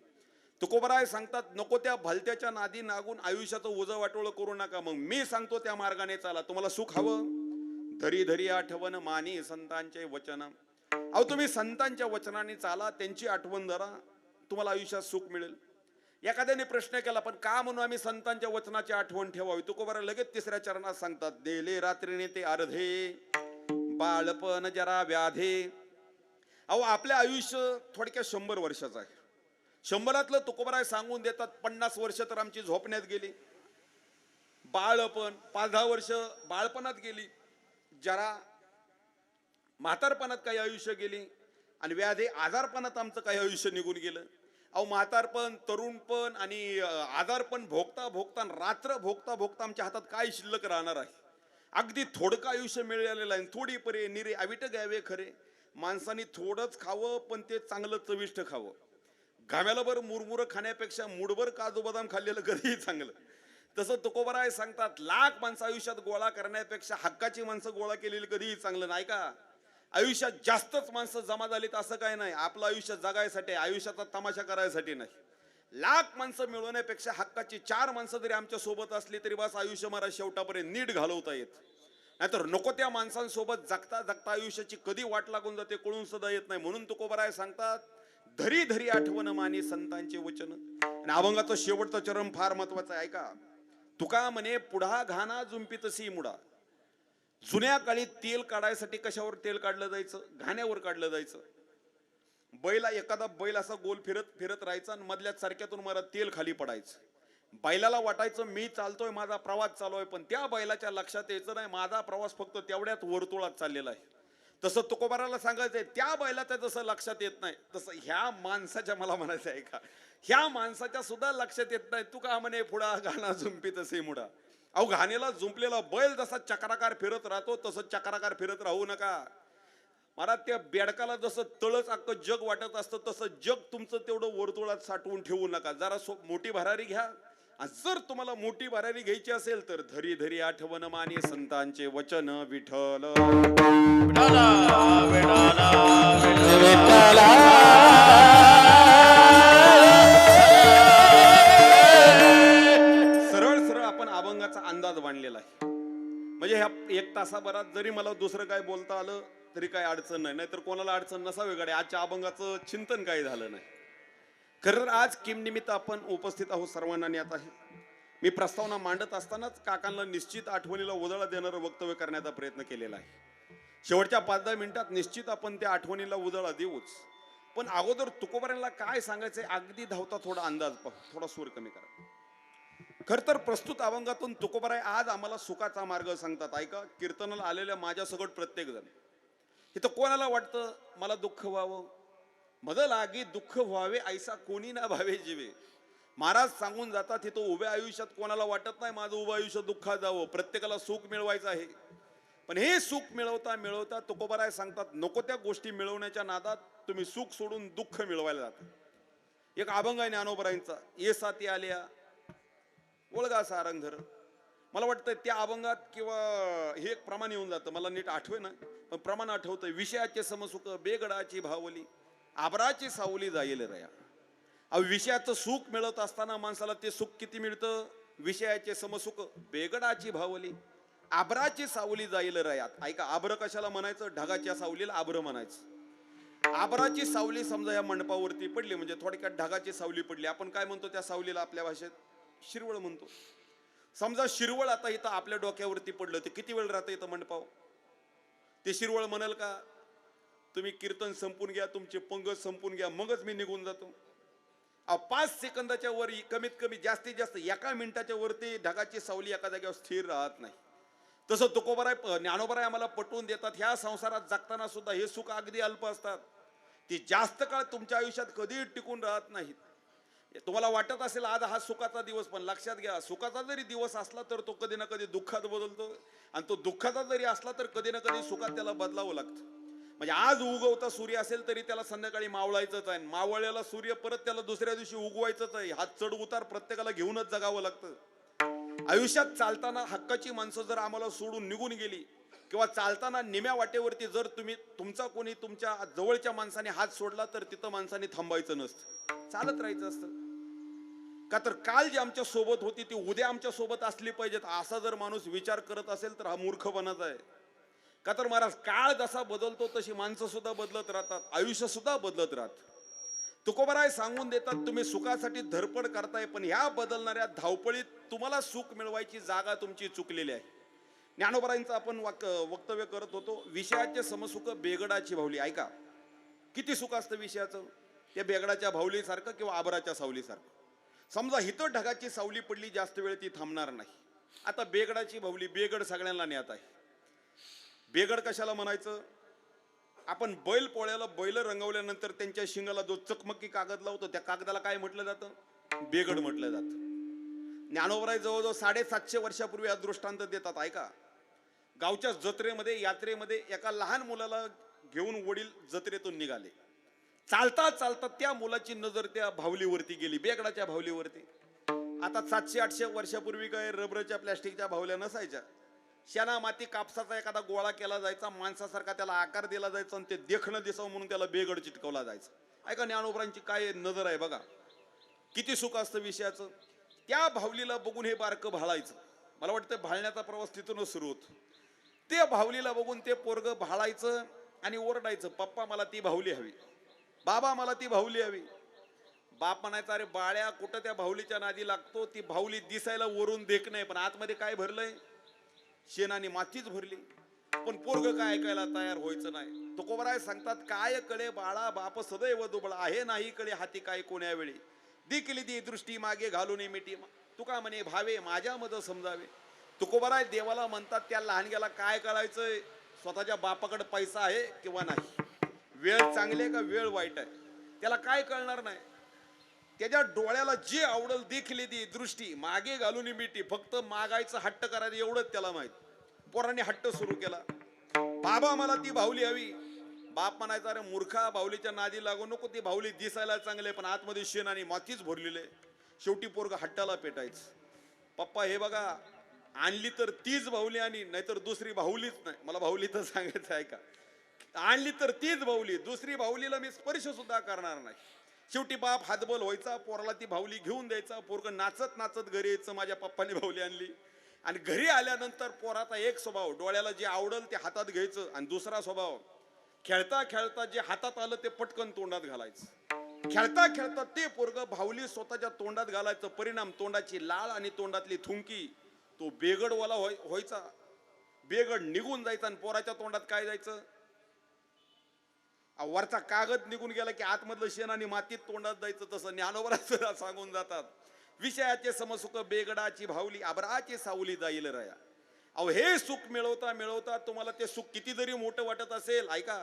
Speaker 1: तुकोबराय सांगतात, नको त्या भलत्याच्या नादी लागून आयुष्याचं ओझं वाटोळं करू नका. मग मी सांगतो त्या मार्गाने चाला. तुम्हाला सुख हवं? धरी धरी आठवण मानी संतांचे वचन. अहो, तुम्ही संतांच्या वचनाने चाला, त्यांची आठवण धरा, तुम्हाला आयुष्यात सुख मिळेल. एखाद्याने प्रश्न केला, पण का म्हणून आम्ही संतांच्या वचनाची आठवण ठेवावी? तुकोबरा लगेच 3ऱ्या चरणात सांगतात, देले रात्रीने ते अर्धे, बाळपण जरा व्याधे. अहो, आपले आयुष्य थोडक्यात 100 वर्षाचं आहे. 100तलं तुकोबराय सांगून देतात 50 वर्ष तर आमची झोपण्यात गेली. बाळपण 5-10 वर्ष बाळपणात गेली. जरा म्हातारपणात काही आयुष्य गेली. आणि व्याधी आजारपणात आमचं काही आयुष्य निघून गेलं. अहो, म्हातारपण, तरुणपण आणि आजारपण भोगता भोगता, रात्र भोगता भोगता आमच्या हातात काय शिल्लक राहणार आहे? अगदी थोडकं आयुष्य मिळालेलं आहे. थोडी परे निरे अविट घ्यावे खरे. माणसाने थोडंच खावं, पण ते चांगलं चविष्ट खावं. घाम्याला बरं मुरमुरं खाण्यापेक्षा मुठभर काजू बदाम खाल्लेलं कधीही चांगलं. तसं तुकोबराय सांगतात, लाख माणसं आयुष्यात गोळा करण्यापेक्षा हक्काची माणसं गोळा केलेली कधीही चांगलं नाही का? आयुष्यात जास्तच माणसं जमा झालीत असं काय नाही. आपलं आयुष्य जगायसाठी, आयुष्याचा तमाशा करायसाठी नाही. लाख माणसं मिळवण्यापेक्षा हक्काची 4 माणसं जरी आमच्या सोबत असली तरी बस आयुष्य मला शेवटापर्यंत नीट घालवता येत. नाहीतर नको त्या माणसांसोबत जगता जगता आयुष्याची कधी वाट लागून जाते कळून सुद्धा येत नाही. म्हणून तुकोबराय सांगतात, धरी धरी आठवण मानी संतांचे वचन. आणि अभंगाचं शेवटचं चरण फार महत्वाचं आहे. ऐका, तुका म्हणे, पुढा घाना जुंपी तशी मुडा. जुन्या काळी तेल काढायसाठी कशावर तेल काढलं जायचं? घाण्यावर काढलं जायचं. एखादा बैल असा गोल फिरत फिरत राहायचा आणि मधल्या सारख्यातून मला तेल खाली पडायचं. बैलाला वाटायचं मी चालतोय, माझा प्रवास चालू आहे, पण त्या बैलाच्या लक्षात यायचं नाही माझा प्रवास फक्त तेवढ्याच वर्तुळात चाललेला आहे. तसं तुकोबाराला सांगायचंय, त्या बैलाच्या जसं लक्षात येत नाही तसं ह्या माणसाच्या, मला म्हणायचं आहे का, ह्या माणसाच्या सुद्धा लक्षात येत नाही. तू का म्हणे पुढा घाना जुंपी तसे मुडा. अहो, घाणेला जुंपलेला बैल जसा चक्राकार फिरत राहतो तसं चक्राकार फिरत राहू नका. मला त्या बेडकाला जसं तळच अख्खं जग वाटत असतं तसं जग तुमचं तेवढं वर्तुळात साठवून ठेवू नका. जरा मोठी भरारी घ्या. आणि जर तुम्हाला मोठी भरारी घ्यायची असेल तर धरी धरी आठवण माने संतांचे वचन. विठ्ठल
Speaker 3: विठाला विठाला
Speaker 2: विठ्ठला
Speaker 1: अंदाज बांधलेला आहे. म्हणजे ह्या 1 तासाभरात जरी मला दुसरं काय बोलता आलं तरी काय अडचण नाही, नाहीतर कोणाला अडचण नसावी गाडी. आजच्या अभंगाचं चिंतन काही झालं नाही. खरं तर आज किम निमित्त आपण उपस्थित आहोत सर्वांना ज्ञात आहे. मी प्रस्तावना मांडत असतानाच काकांना निश्चित आठवणीला उजाळा देणारं वक्तव्य करण्याचा प्रयत्न केलेला आहे. शेवटच्या 5-10 मिनिटात निश्चित आपण त्या आठवणीला उजाळा देऊच. पण अगोदर तुकोबारांना काय सांगायचंय अगदी धावता थोडा अंदाज पाहू, थोडा सूर कमी करा. खर तर प्रस्तुत अभंगातून तुकोबाराय आज आम्हाला सुखाचा मार्ग सांगतात. ऐका, कीर्तनाला आलेल्या माझ्या सगळं प्रत्येक जण इथं कोणाला वाटतं मला दुःख व्हावं, मद लागी दुःख व्हावे ऐसा कोणी ना भावे जीवे. महाराज सांगून जातात इथं उभ्या आयुष्यात कोणाला वाटत नाही माझं उभं आयुष्य दुःखात जावं, प्रत्येकाला सुख मिळवायचं आहे. पण हे सुख मिळवता मिळवता तुकोबाराय सांगतात नको त्या गोष्टी मिळवण्याच्या नादात तुम्ही सुख सोडून दुःख मिळवायला जाता. एक अभंग आहे ज्ञानोबरायांचा, ये साथी आल्या ओळगा सारंग धर. मला वाटतं त्या अभंगात किंवा हे एक प्रमाण येऊन जातं, मला नीट आठवे ना पण प्रमाण आठवतंय. विषयाचे समसुख बेगडाची भावली आबराची सावली जाईल रया. विषयाचं सुख मिळत असताना माणसाला ते सुख किती मिळतं? विषयाचे समसुख बेगडाची भावली आबराची सावली जाईल रयात. ऐका, आब्र कशाला म्हणायचं? ढगाच्या सावलीला आब्र म्हणायचं. आबराची सावली समजा या मंडपावरती पडली म्हणजे थोडक्यात ढगाची सावली पडली. आपण काय म्हणतो त्या सावलीला आपल्या भाषेत? शिरवळ म्हणतो. समजा शिरवळ आता इथं आपल्या डोक्यावरती पडलं ते किती वेळ राहतं इथं मंडपाव? ते शिरवळ म्हणाल का तुम्ही कीर्तन संपून घ्या, तुमचे पंगत संपून घ्या, मगच मी निघून जातो? 5 सेकंदाच्या वर कमीत कमी जास्तीत जास्त 1 मिनिटाच्या वरती ढगाची सावली एका जागेवर स्थिर राहत नाही. तसं तुकोबाराय ज्ञानोबाराय आम्हाला पटवून देतात ह्या संसारात जगताना सुद्धा हे सुख अगदी अल्प असतात. ती जास्त काळ तुमच्या आयुष्यात कधीही टिकून राहत नाहीत. तुम्हाला वाटत असेल आज हा सुखाचा दिवस, पण लक्षात घ्या सुखाचा जरी दिवस असला तर तो कधी ना कधी दुःखात बदलतो, आणि तो दुःखाचा जरी असला तर कधी ना कधी सुखात त्याला बदलावं लागतं. म्हणजे आज उगवता सूर्य असेल तरी त्याला संध्याकाळी मावळायचंच आहे, मावळलेला सूर्य परत त्याला दुसऱ्या दिवशी उगवायचंच आहे. हा चढ उतार प्रत्येकाला घेऊनच जगावं लागतं. आयुष्यात चालताना हक्काची माणसं जर आम्हाला सोडून निघून गेली किंवा चालताना निम्या वाटेवरती जर तुमचा कोणी तुमच्या जवळच्या माणसाने हात सोडला तर तिथं माणसाने थांबायचं नसतं, चालत राहायचं असतं. का तर काल जी आमच्या सोबत होती ती उद्या आमच्या सोबत असली पाहिजेत असा जर माणूस विचार करत असेल तर हा मूर्खपणाच आहे. का तर महाराज काळ जसा बदलतो तशी माणसं सुद्धा बदलत राहतात, आयुष्य सुद्धा बदलत राहत. तुकोबाराय सांगून देतात तुम्ही सुखासाठी धडपड करताय पण ह्या बदलणाऱ्या धावपळीत तुम्हाला सुख मिळवायची जागा तुमची चुकलेली आहे. ज्ञानोबारायांचं आपण वक्तव्य करत होतो, विषयाचे समसुख बेगडाची भावली. ऐका, किती सुख असतं विषयाचं? त्या बेगडाच्या भावलीसारखं किंवा आबराच्या सावलीसारखं. समजा हिथं ढगाची सावली पडली जास्त वेळ ती थांबणार नाही. आता बेगडाची भावली, बेगड सगळ्यांना ज्ञात आहे. बेगड कशाला म्हणायचं? आपण बैल पोळ्याला बैल रंगवल्यानंतर त्यांच्या शिंगाला जो चकमकी कागद लावतो त्या कागदाला काय म्हटलं जातं? बेगड म्हटलं जातं. ज्ञानोबाराय जवळजवळ 750 वर्षापूर्वी हा दृष्टांत देतात. ऐका, गावच्या जत्रेमध्ये यात्रेमध्ये एका लहान मुलाला घेऊन वडील जत्रेतून निघाले. चालता चालता त्या मुलाची नजर त्या भावलीवरती गेली, बेगडाच्या भावलीवरती. आता 700-800 वर्षापूर्वी काय रबरच्या प्लॅस्टिकच्या भावल्या नसायच्या. शेणा माती कापसाचा एखादा गोळा केला जायचा, माणसासारखा त्याला आकार दिला जायचा आणि ते देखणं दिसावं म्हणून त्याला बेगड चिटकवला जायचा. ऐका, ज्ञानोबारांची काय नजर आहे बघा, किती सुख असतं विषयाचं. त्या भावलीला बघून हे बारकं भाळायचं. मला वाटतं भाळण्याचा प्रवास तिथूनच सुरू होतो. ते भावलीला बघून ते पोरग भाळायचं आणि ओरडायचं, पप्पा मला ती भावली हवी, बाबा मला ती भावली हवी. बाप म्हणायचा अरे बाळ्या कुठं त्या भावलीच्या नादी लागतो, ती भावली दिसायला वरून देख नाही पण आतमध्ये काय भरलंय? शेणाने मातीच भरली. पण पोरग काय ऐकायला तयार व्हायचं नाही. तुकोबाराय सांगतात काय कळे बाळा बाप सदैव दुबळा आहे नाही कळे हाती काय कोण्या वेळी दिकली दी दृष्टी मागे घालून मिठी तुका म्हणे भावे माझ्या मध समजावे. तुकोबाराय देवाला म्हणतात त्या लहानग्याला काय कळायचंय स्वतःच्या बापाकडे पैसा आहे किंवा नाही, वेळ चांगली आहे का वेळ वाईट आहे, त्याला काय कळणार नाही. त्याच्या डोळ्याला जे आवडल देखली दी दृष्टी मागे घालून मिठी, फक्त मागायचं हट्ट करायचं एवढंच त्याला माहित. पोरांनी हट्ट सुरू केला, बाबा मला ती भावली हवी. बाप म्हणायचा अरे मूर्खा भावलीच्या नादी लागू नको, ती भावली दिसायला चांगले पण आतमध्ये शेण आणि मातीच भरलेले. शेवटी पोरग हट्टाला पेटायचं, पप्पा हे बघा आणली तर तीच भावली आणि नाहीतर दुसरी भावलीच नाही. मला भावली तर सांगायचं आहे का, आणली तर तीच भावली, दुसरी भावलीला मी स्पर्श सुद्धा करणार नाही. शेवटी बाप हातबल व्हायचा, पोराला ती भावली घेऊन द्यायचा. पोरग नाचत नाचत घरी यायचं, माझ्या पप्पाने भावली आणली. आणि घरी आल्यानंतर पोराचा एक स्वभाव, डोळ्याला जे आवडल ते हातात घ्यायचं, आणि दुसरा स्वभाव, खेळता खेळता जे हातात आलं ते पटकन तोंडात घालायचं. खेळता खेळता ते पोरग भावली स्वतःच्या तोंडात घालायचं. परिणाम तोंडाची लाळ आणि तोंडातली थुंकी, तो बेगडवाला व्हायचा. बेगड निघून जायचा आणि पोराच्या तोंडात काय जायचं, वरचा कागद निघून गेला की आतमधलं शेण आणि मातीत तोंडात जायचं. तसं ज्ञानोबा सांगून जातात, विषयाचे समसुख बेगडाची भावली, आबराची सावली जाईल रया. अहो हे सुख मिळवता मिळवता तुम्हाला ते सुख किती जरी मोठं वाटत असेल, ऐका,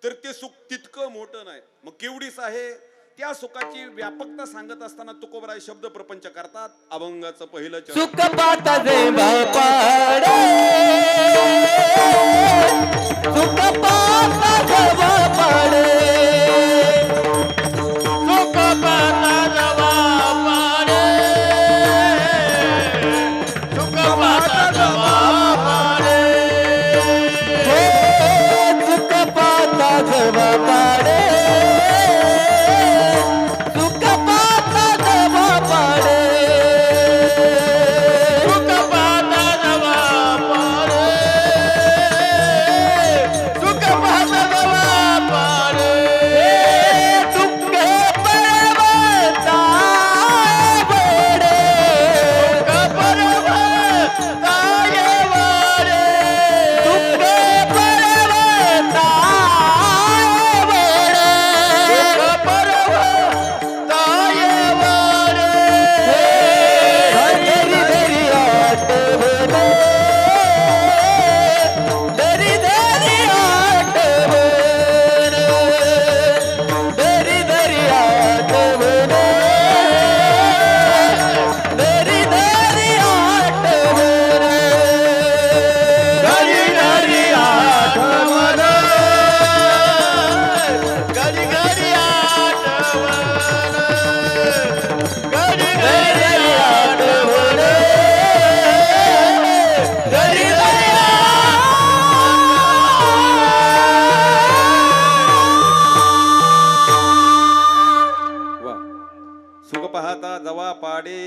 Speaker 1: तर ते सुख तितकं मोठं नाही. मग केवढीच आहे त्या सुखाची व्यापकता सांगत असताना तुकोबराय शब्द प्रपंच करतात. अभंगाचं पहिलं चरण.
Speaker 2: सुख पाता देवा पाडे, सुख पाता देवा पाडे,
Speaker 3: सुख पाता देवा पाडे, सुख पाता देवा पाडे,
Speaker 2: हे सुख पाता देवा पाडे, सुख पाता देवा पाडे,
Speaker 3: सुख पाता देवा पाडे, सुख पाता देवा पाडे.
Speaker 2: दुःख पर्वता बडे,
Speaker 3: सुख पर्वता येवाडे,
Speaker 2: दुःख पर्वता बडे,
Speaker 3: सुख पर्वता येवाडे.
Speaker 2: धरी धरी आठवणे, धरी धरी आठवणे, धरी धरी आठवणे, धरी धरी आठवणे,
Speaker 3: घरी घरी आठवण, घरी घरी आठवण, घरी घरी आठवण, घरी घरी
Speaker 1: वा. सुख पाहता जवा पाडे,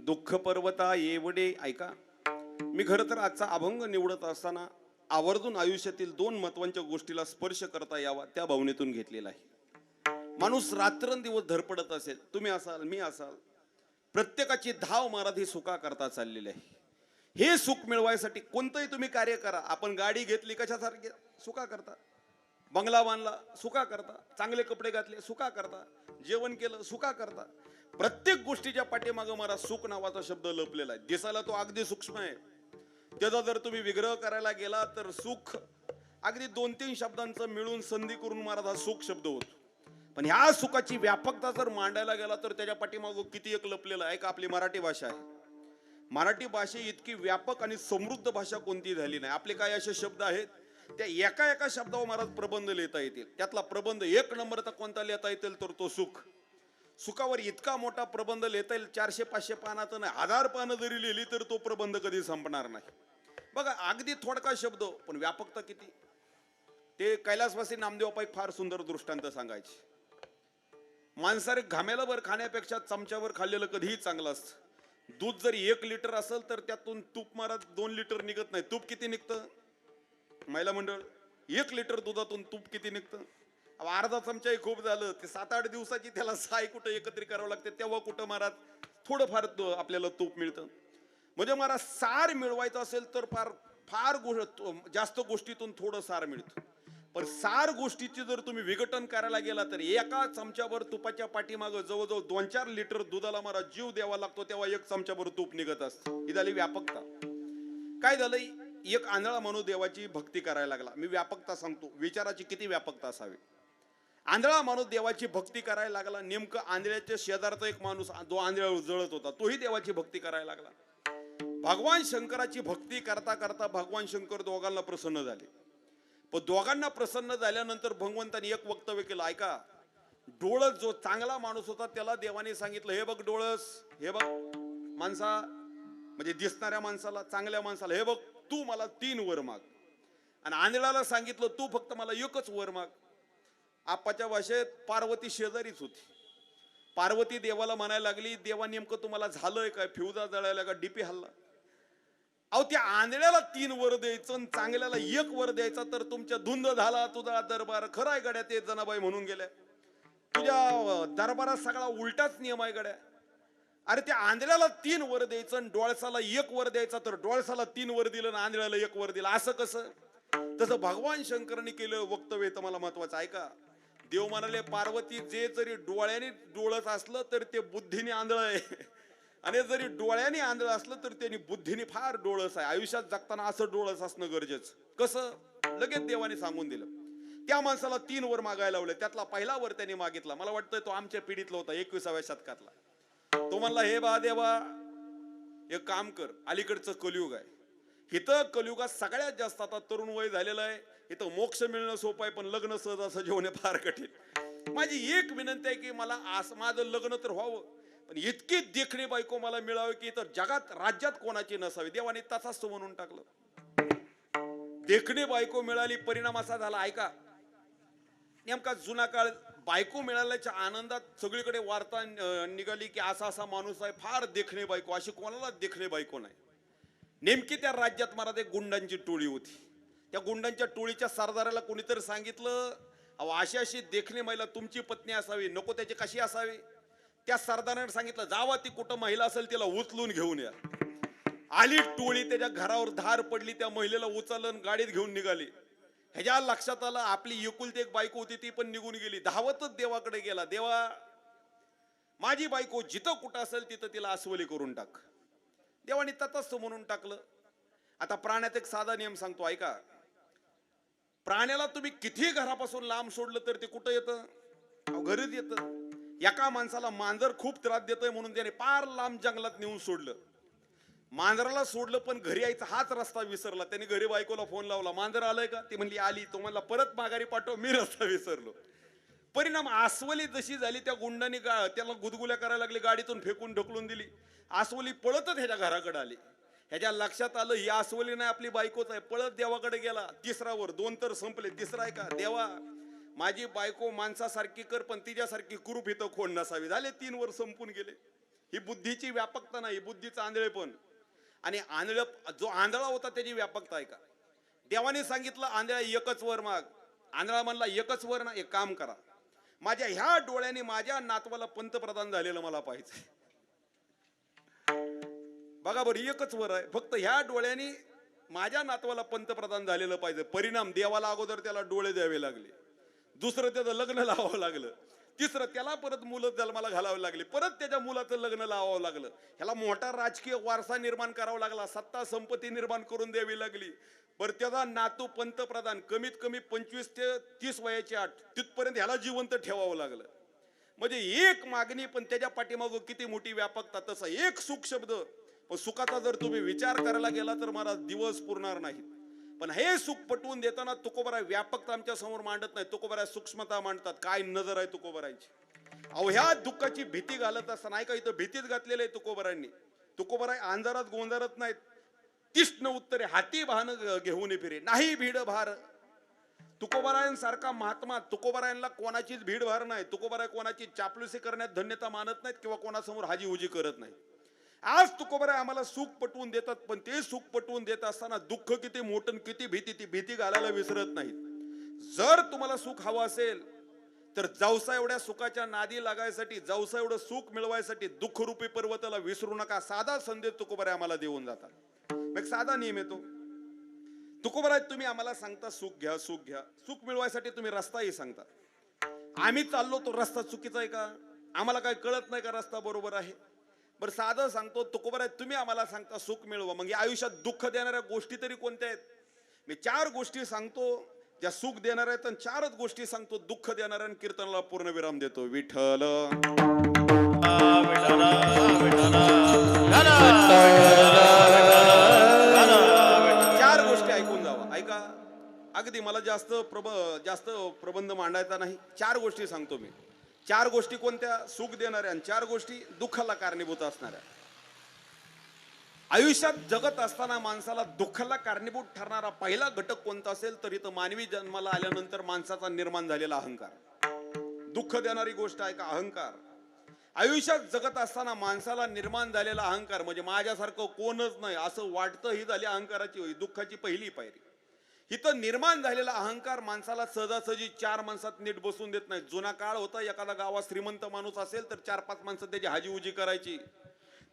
Speaker 1: दुःख पर्वता येवडे. ऐका, मी खरं तर आजचा अभंग निवडत असताना आवर्जून आयुष्यातील दोन महत्वाच्या गोष्टीला स्पर्श करता यावा त्या भावनेतून घेतलेला आहे. माणूस रात्रंदिवस धडपडत असेल, तुम्ही असाल, मी असाल, प्रत्येकाची धाव महाराज ही सुखा करता चाललेली आहे. हे सुख मिळवायसाठी कोणतंही तुम्ही कार्य करा. आपण गाडी घेतली कशासारखी, सुखा करता. बंगला बांधला, सुखा करता. चांगले कपडे घातले, सुखा करता. जेवण केलं, सुखा करता. प्रत्येक गोष्टीच्या पाठीमागं मला सुख नावाचा शब्द लपलेला आहे. दिसायला तो अगदी सूक्ष्म आहे, त्याचा जर तुम्ही विग्रह करायला गेला तर सुख अगदी 2-3 शब्दांचं मिळून संधी करून महाराज हा सुख शब्द होतो. पण ह्या सुखाची व्यापकता जर मांडायला गेला तर त्याच्या पाठीमागं किती एक लपलेलं आहे. का आपली मराठी भाषा आहे, मराठी भाषे इतकी व्यापक आणि समृद्ध भाषा कोणती झाली नाही. आपले काय असे शब्द आहेत, त्या एका एका शब्दावर महाराज प्रबंध लिहिता येतील. त्यातला प्रबंध 1 नंबरचा कोणता लिहिता येतील तर तो सुख. सुखावर इतका मोठा प्रबंध लिहिता येईल, 400-500 पानाचं नाही, 1000 पानं जरी लिहिली तर तो प्रबंध कधी संपणार नाही. बघा, अगदी थोडका शब्द पण व्यापकता किती. ते कैलासवासी नामदेवप्पा एक फार सुंदर दृष्टांत सांगायचे. मांसाहारी घामेला वर खाण्यापेक्षा चमच्यावर खाल्लेलं कधीही चांगलं असतं. दूध जर 1 लिटर असेल तर त्यातून तूप महाराज 2 लिटर निघत नाही. तूप किती निघतं महिला मंडळ, 1 लिटर दुधातून तूप किती निघतं. अर्धा चमचाही खूप झालं, ते 7-8 दिवसाची त्याला साय कुठं एकत्रित करावं लागते, तेव्हा कुठं महाराज थोडंफार आपल्याला तूप मिळतं. म्हणजे महाराज सार मिळवायचं असेल तर फार जास्त गोष्टीतून थोडं सार मिळतं. पण सार गोष्टीची जर तुम्ही विघटन करायला गेला तर एका चमच्याभर तुपाच्या पाठीमागं जवळजवळ 2-4 लिटर दुधाला महाराज जीव द्यावा लागतो, तेव्हा 1 चमच्याभर तूप निघत असतं. ही झाली व्यापकता. काय झालंय, एक आंधळा माणूस देवाची भक्ती करायला लागला. मी व्यापकता सांगतो, विचाराची किती व्यापकता असावी. आंधळा माणूस देवाची भक्ती करायला लागला. नेमकं आंधळ्याच्या शेजारचा एक माणूस जो आंधळ्यावर जळत होता तोही देवाची भक्ती करायला लागला. भगवान शंकराची भक्ती करता करता भगवान शंकर दोघांना प्रसन्न झाले. पण दोघांना प्रसन्न झाल्यानंतर भगवंतांनी एक वक्तव्य केलं. ऐका, डोळस जो चांगला माणूस होता त्याला देवाने सांगितलं, हे बघ डोळस, हे बघ माणसा, म्हणजे दिसणाऱ्या माणसाला, चांगल्या माणसाला, हे बघ तू मला 3 वर माग. आणि आंधळ्याला सांगितलं, तू फक्त मला 1च वर माग. आपाच्या भाषेत पार्वती शेजारीच होती. पार्वती देवाला म्हणायला लागली, देवा नेमकं तुम्हाला झालंय काय, फ्युजा जळायला का, डीपी हल्ला. अहो त्या आंधळ्याला 3 वर द्यायचं आणि चांगल्याला 1 वर द्यायचा, तर तुमच्या धुंद झाला तुझा दरबार. खराय गड्या ते जनाबाई म्हणून गेल्या. तुझ्या दरबारात सगळा उलटाच नियम आहे गड्या. अरे त्या आंधळ्याला 3 वर द्यायचं आणि डोळसाला 1 वर द्यायचा, तर डोळसाला 3 वर दिलं आणि आंधळ्याला 1 वर दिलं, असं कसं? तसं भगवान शंकरांनी केलं वक्तव्य तर मला महत्वाचं ऐका. देव म्हणाले पार्वती, जे जरी डोळ्याने डोळस असलं तर ते बुद्धीने आंधळ आहे, आणि जरी डोळ्याने आंधळ असलं तर त्यांनी बुद्धीने फार डोळस आहे. आयुष्यात जगताना असं डोळस असणं गरजेचं. कसं? लगेच देवाने सांगून दिलं. त्या माणसाला 3 वर मागायला लावले. त्यातला पहिला वर त्यांनी मागितला, मला वाटतं तो आमच्या पिढीतला होता, 21व्या शतकातला. तो म्हणला, हे बा देवा, एक काम कर, अलीकडचं कलियुग आहे, इथं कलियुगात सगळ्यात जास्त आता तरुण वय झालेलं आहे, इथं मोक्ष मिळणं सोपं आहे, पण लग्न सहज असं जेवणे फार कठीण. माझी एक विनंती आहे की मला माझं लग्न तर व्हावं, पण इतकी देखणी बायको मला मिळावी की इतर जगात राज्यात कोणाची नसावी. देवाने तसाच तो म्हणून टाकलं. देखणी बायको मिळाली, परिणाम असा झाला ऐका. नेमका जुना काळ, बायको मिळाल्याच्या आनंदात सगळीकडे वार्ता निघाली की असा असा माणूस आहे, फार देखणे बायको. अशी कोणाला देखणे बायको नाही. नेमकी त्या राज्यात महाराज एक गुंडांची टोळी होती. त्या गुंडांच्या टोळीच्या सरदाराला कोणीतरी सांगितलं, अहो अशी अशी देखणे महिला तुमची पत्नी असावी, नको त्याची कशी असावी? त्या सरदाराने सांगितलं, जावा ती कुठं महिला असेल तिला उचलून घेऊन या. आली टोळी, त्याच्या घरावर धार पडली, त्या महिलेला उचललं गाडीत घेऊन निघाली. ह्याच्या लक्षात आलं आपली एकुलती एक बायको होती, ती पण निघून गेली. धावतच देवाकडे गेला, देवा माझी बायको जिथं कुठं असेल तिथं तिला अस्वली करून टाक. देवाने ततच म्हणून टाकलं. आता प्राण्यात एक साधा नियम सांगतो ऐका. प्राण्याला तुम्ही किती घरापासून लांब सोडलं तर ते कुठं येतं? घरीच येतं. एका माणसाला मांजर खूप त्रास देतोय म्हणून त्याने पार लांब जंगलात नेऊन सोडलं. मांजराला सोडलं पण घरी यायचा हाच रस्ता विसरला. त्याने घरी बायकोला फोन लावला, मांजर आलंय का? ती म्हणली आली. तो म्हणला परत माघारी पाठव, मी रस्ता विसरलो. परिणाम अस्वली जशी झाली, त्या गुंडाने त्याला गुदगुल्या करायला लागली, गाडीतून फेकून ढकलून दिली. अस्वली पळतच ह्याच्या घराकडे आली. ह्याच्या लक्षात आलं ही अस्वली नाही, आपली बायकोच आहे. पळत देवाकडे गेला. 3रा वर, 2 तर संपले, 3रा आहे का? देवा माझी बायको माणसासारखी कर, पण तिच्यासारखी कुरूप इथं खोड नसावी. झाले 3 वर संपून गेले. ही बुद्धीची व्यापकता नाही, बुद्धीचं आंधळेपण. आणि आंधळ जो आंधळा होता त्याची व्यापकता आहे का? देवाने सांगितलं आंधळा 1च वर माग. आंधळा म्हणला 1च वर ना, एक काम करा, माझ्या ह्या डोळ्याने माझ्या नातवाला पंतप्रधान झालेलं मला पाहिजे. बघा बरं, 1च वर आहे, फक्त ह्या डोळ्याने माझ्या नातवाला पंतप्रधान झालेलं पाहिजे. परिणाम देवाला अगोदर त्याला डोळे द्यावे लागले, दुसरं त्याचं लग्न लावावं लागलं, 3रं त्याला परत मुलं जन्माला घालावे लागले, परत त्याच्या मुलाचं लग्न लावावं लागलं. ह्याला मोठा राजकीय वारसा निर्माण करावा लागला, सत्ता संपत्ती निर्माण करून द्यावी लागली. बरं त्याचा नातू पंतप्रधान, कमीत कमी 25 ते 30 वयाची अट, तिथपर्यंत ह्याला जिवंत ठेवावं लागलं. म्हणजे एक मागणी, पण त्याच्या पाठीमागं किती मोठी व्यापकता. तसा एक सुख शब्द, पण सुखाचा जर तुम्ही विचार करायला गेला तर मला दिवस पुरणार नाही. पण हे सुख पटवून देताना तुकोबराय व्यापकता आमच्या समोर मांडत नाही, तुकोबराय सूक्ष्मता मांडतात. काय नजर आहे तुकोबरायची. अहो ह्या दुःखाची भीती घालत असताना ऐका, इथं भीतीच घातलेली आहे तुकोबरायांनी. तुकोबराय अंधारात गोंजारत नाहीत. तीक्ष्ण उत्तरे हाती वाहन घेऊन फिरे, नाही भीड भार. तुकोबरायांसारखा महात्मा, तुकोबरायांना कोणाचीच भीड भार नाही. तुकोबराय कोणाची चापलुसी करण्यात धन्यता मानत नाहीत किंवा कोणासमोर हाजी उजी करत नाही. आज तुकोबराय आम्हाला सुख पटवून देतात, पण ते सुख पटवून देत असताना दुःख किती मोठं, किती भीती, ती भीती घालायला विसरत नाहीत. जर तुम्हाला सुख हवं असेल तर जावसा एवढ्या सुखाच्या नादी लागायसाठी, जावसा एवढं सुख मिळवायसाठी दुःखरूपी पर्वताला विसरू नका. साधा संदेश तुकोबराय आम्हाला देऊन जातात. एक साधा नियम येतो. तुकोबराय तुम्ही आम्हाला सांगता सुख घ्या, सुख घ्या. सुख मिळवायसाठी तुम्ही रस्ताही सांगता. आम्ही चाललो तो रस्ता चुकीचा आहे का? आम्हाला काय कळत नाही का रस्ता बरोबर आहे? बरं साधं सांगतो तुकोबराय, तुम्ही आम्हाला सांगता सुख मिळवा, मग आयुष्यात दुःख देणाऱ्या गोष्टी तरी कोणत्या आहेत? मी 4 गोष्टी सांगतो ज्या सुख देणार आहेत, आणि 4च गोष्टी सांगतो दुःख देणाऱ्या, आणि कीर्तनाला पूर्ण विराम देतो. विठ्ठल 4 गोष्टी ऐकून जावा. ऐका, अगदी मला जास्त प्रबंध मांडायचा नाही. 4 गोष्टी सांगतो मी. 4 गोष्टी कोणत्या? सुख देणाऱ्या, आणि 4 गोष्टी दुःखाला कारणीभूत असणाऱ्या. आयुष्यात जगत असताना माणसाला दुःखाला कारणीभूत ठरणारा पहिला घटक कोणता असेल तर इथं मानवी जन्माला आल्यानंतर माणसाचा निर्माण झालेला अहंकार. दुःख देणारी गोष्ट आहे का? अहंकार. आयुष्यात जगत असताना माणसाला निर्माण झालेला अहंकार म्हणजे माझ्यासारखं कोणच नाही असं वाटतं ही झाली अहंकाराची होई दुःखाची पहिली पायरी. इथं निर्माण झालेला अहंकार माणसाला सहजासहजी चार माणसात नीट बसून देत नाही. जुना काळ होता, एखादा गावात श्रीमंत माणूस असेल तर 4-5 माणसं त्याची हाजीउजी करायची.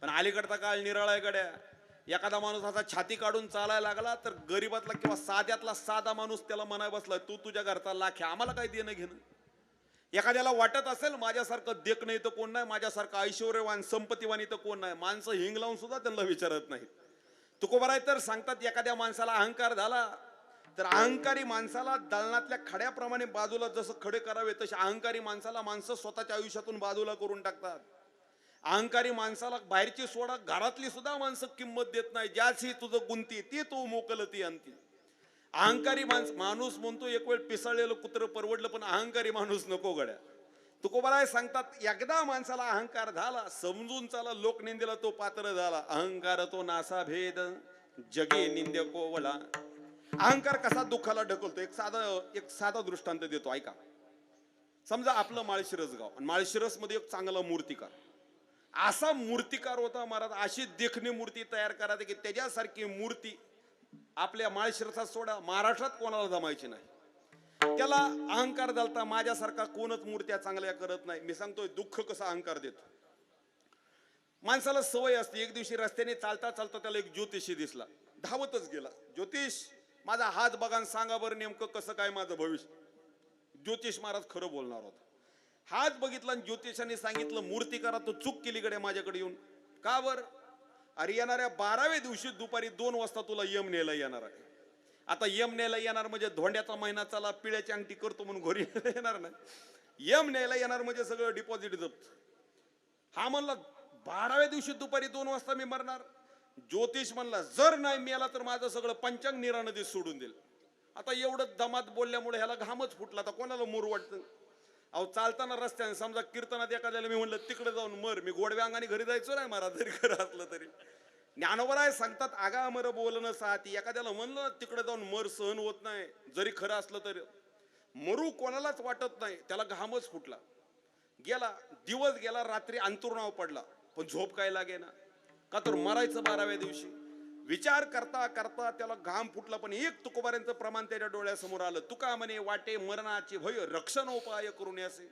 Speaker 1: पण अलीकडचा काळ निराळा आहे गड्या. एखादा माणूस असा छाती काढून चालायला लागला तर गरीबातला किंवा साध्यातला साधा माणूस त्याला म्हणाय बसलाय, तू तुझ्या घरचा लाख आहे, आम्हाला काय देणं घेणं. एखाद्याला वाटत असेल माझ्यासारखं देख नाही तर कोण नाही, माझ्यासारखं ऐश्वर्यवान संपत्तीवान तर कोण नाही, माणसं हिंग लावून सुद्धा त्यांना विचारत नाहीत. तुकोबाराय तर सांगतात एखाद्या माणसाला अहंकार झाला तर अहंकारी माणसाला दालनातल्या खड्याप्रमाणे बाजूला जसं खडे करावे तसे अहंकारी माणसाला माणसं स्वतःच्या आयुष्यातून बाजूला करून टाकतात. अहंकारी माणसाला बाहेरची सोडा घरातली सुद्धा माणसं किंमत देत नाही. ज्याची तुझं गुंती ती तू मोकलती आणती. अहंकारी माणूस म्हणतो एक वेळ पिसळलेलं कुत्र परवडलं पण अहंकारी माणूस नको गड्या. तुकोबाराय सांगतात एकदा माणसाला अहंकार झाला समजून चाला लोकनिंदेला तो पात्र झाला. अहंकार तो नासा भेद जगे निंद्य कोवळा. अहंकार कसा दुःखाला ढकलतो एक साधा दृष्टांत देतो ऐका. समजा आपलं माळशिरस गाव आणि माळशिरस मध्ये एक चांगला मूर्तिकार, असा मूर्तिकार होता महाराज. अशी देखणी मूर्ती तयार करायची की त्याच्यासारखी मूर्ती आपल्या माळशिरसात सोडा महाराष्ट्रात कोणाला जमायची नाही. त्याला अहंकार झालता माझ्यासारखा कोणच मूर्त्या चांगल्या करत नाही. मी सांगतोय दुःख कसा अहंकार देतो. माणसाला सवय असते. एक दिवशी रस्त्याने चालता चालता त्याला एक ज्योतिषी दिसला. धावतच गेला. ज्योतिष माझा हात बघा आणि सांगा बरं नेमकं कसं काय माझं भविष्य. ज्योतिष महाराज खरं बोलणार होता. हात बघितला आणि ज्योतिषाने सांगितलं मूर्तिकारा तू चूक केली कडे माझ्याकडे येऊन. का बर? अरे येणाऱ्या 12व्या दिवशी दुपारी 2 वाजता तुला यम न्यायला येणार आहे. आता यम न्यायला येणार म्हणजे धोंड्याचा महिना चाला पिळ्याची अंगठी करतो म्हणून घरी येणार नाही. यम न्यायला येणार म्हणजे सगळं डिपॉझिट जप्त. हा म्हणला 12व्या दिवशी दुपारी 2 वाजता मी मरणार. ज्योतिष म्हणला जर नाही मिळाला तर माझं सगळं पंचांग नीरा नदीत सोडून देईल. आता एवढं दमात बोलल्यामुळे ह्याला घामच फुटला. तर कोणाला मूर वाटतं. अहो चालताना रस्त्याने समजा कीर्तनात एखाद्याला मी म्हणलं तिकडे जाऊन मर, मी गोडव्या अंगाने घरी जायचो नाही महाराज जरी खरं असलं तरी. ज्ञानोबराय सांगतात आगा अमर बोलणं साथी. एखाद्याला म्हणलं तिकडे जाऊन मर सहन होत नाही जरी खरं असलं तरी मरू कोणालाच वाटत नाही. त्याला घामच फुटला. गेला दिवस गेला, रात्री अंतुरणाव पडला पण झोप काय लागे ना. का तर मरायचं 12व्या दिवशी. विचार करता करता त्याला घाम फुटला पण एक तुकोबाऱ्यांचं प्रमाण त्याच्या डोळ्यासमोर आलं. तुका म्हणे वाटे मरणाची भय रक्षण उपाय करून असे.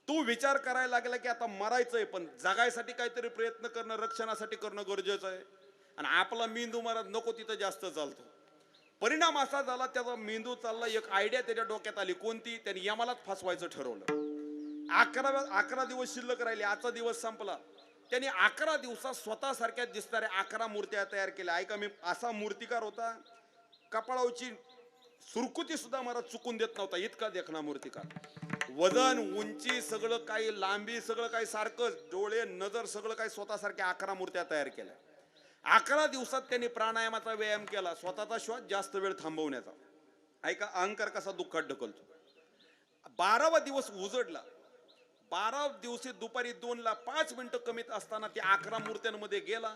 Speaker 1: तू विचार करायला लागला की आता मरायचंय पण जगायसाठी काहीतरी प्रयत्न करणं रक्षणासाठी करणं गरजेचं आहे. आणि आपला मेंदू महाराज नको तिथं जास्त चालतो. परिणाम असा झाला त्याचा मेंदू चालला. एक आयडिया त्याच्या डोक्यात आली. कोणती? त्याने यमालाच फसवायचं ठरवलं. 11 दिवस शिल्लक राहिले. आजचा दिवस संपला. त्यांनी 11 दिवसात स्वतः सारख्या दिसणाऱ्या 11 मूर्त्या तयार केल्या. ऐका मी असा मूर्तिकार होता कपाळावची सुरकुती सुद्धा मला चुकून देत नव्हता इतका देखना मूर्तिकार. वजन उंची सगळं काही लांबी सगळं काही सारखं डोळे नजर सगळं काही स्वतः सारख्या 11 मूर्त्या तयार केल्या. 11 दिवसात त्यांनी प्राणायामाचा व्यायाम केला. स्वतःचा श्वास जास्त वेळ थांबवण्याचा. ऐका अहंकार कसा दुःखात ढकलतो. 12वा दिवस उजडला. 12 दिवशी दुपारी 2ला 5 मिनिटं कमीत असताना त्या 11 मूर्त्यांमध्ये गेला.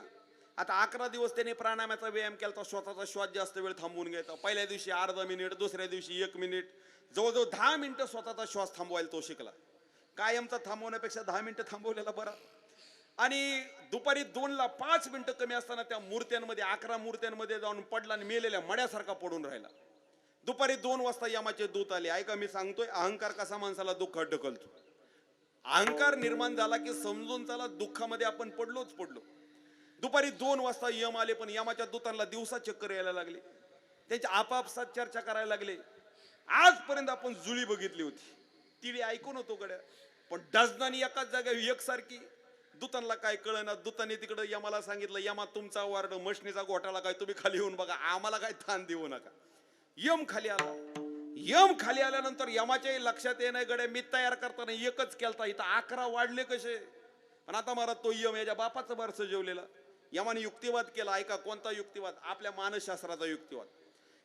Speaker 1: आता 11 दिवस त्याने प्राणायामाचा व्यायाम केला. स्वतःचा श्वास जास्त वेळ थांबवून घ्यायचा. पहिल्या दिवशी अर्धा मिनिट, दुसऱ्या दिवशी 1 मिनिट, जवळजवळ 10 मिनिटं स्वतःचा श्वास थांबवायला तो शिकला. कायमचा थांबवण्यापेक्षा 10 मिनिटं थांबवलेला बरा. आणि दुपारी 2ला 5 मिनिटं कमी असताना त्या मूर्त्यांमध्ये 11 मूर्त्यांमध्ये जाऊन पडला आणि मेलेल्या मड्यासारखा पडून राहिला. दुपारी 2 वाजता यमाचे दूत आले. ऐका मी सांगतोय अहंकार कसा माणसाला दुःखात ढकलतो. अहंकार निर्माण झाला की समजून चला दुःखामध्ये आपण पडलोच पडलो. दुपारी 2 वाजता यम आले पण यमाच्या दूतांना दिवसा चक्कर यायला लागले. त्यांच्या आपापसात चर्चा करायला लागले. आजपर्यंत आपण जुळी बघितली होती तिने ऐकून होतो गड्या पण डझनानी एकाच जागेवर एकसारखी. दूतांना काय कळना. दूतांनी तिकडे यमाला सांगितलं यमा तुमचा वार्ड मशनीचा घोटाळा काय तुम्ही खाली येऊन बघा आम्हाला काय थान देऊ नका. यम खाली आला. यम खाली आल्यानंतर यमाच्याही लक्षात येणं गड्या मी तयार करताना एकच केलता इथं 11 वाढले कसे. पण आता महाराज तो यम याच्या बापाचं बारसं जेवलेला. यमाने युक्तिवाद केला. ऐका कोणता युक्तिवाद? आपल्या मानसशास्त्राचा युक्तिवाद.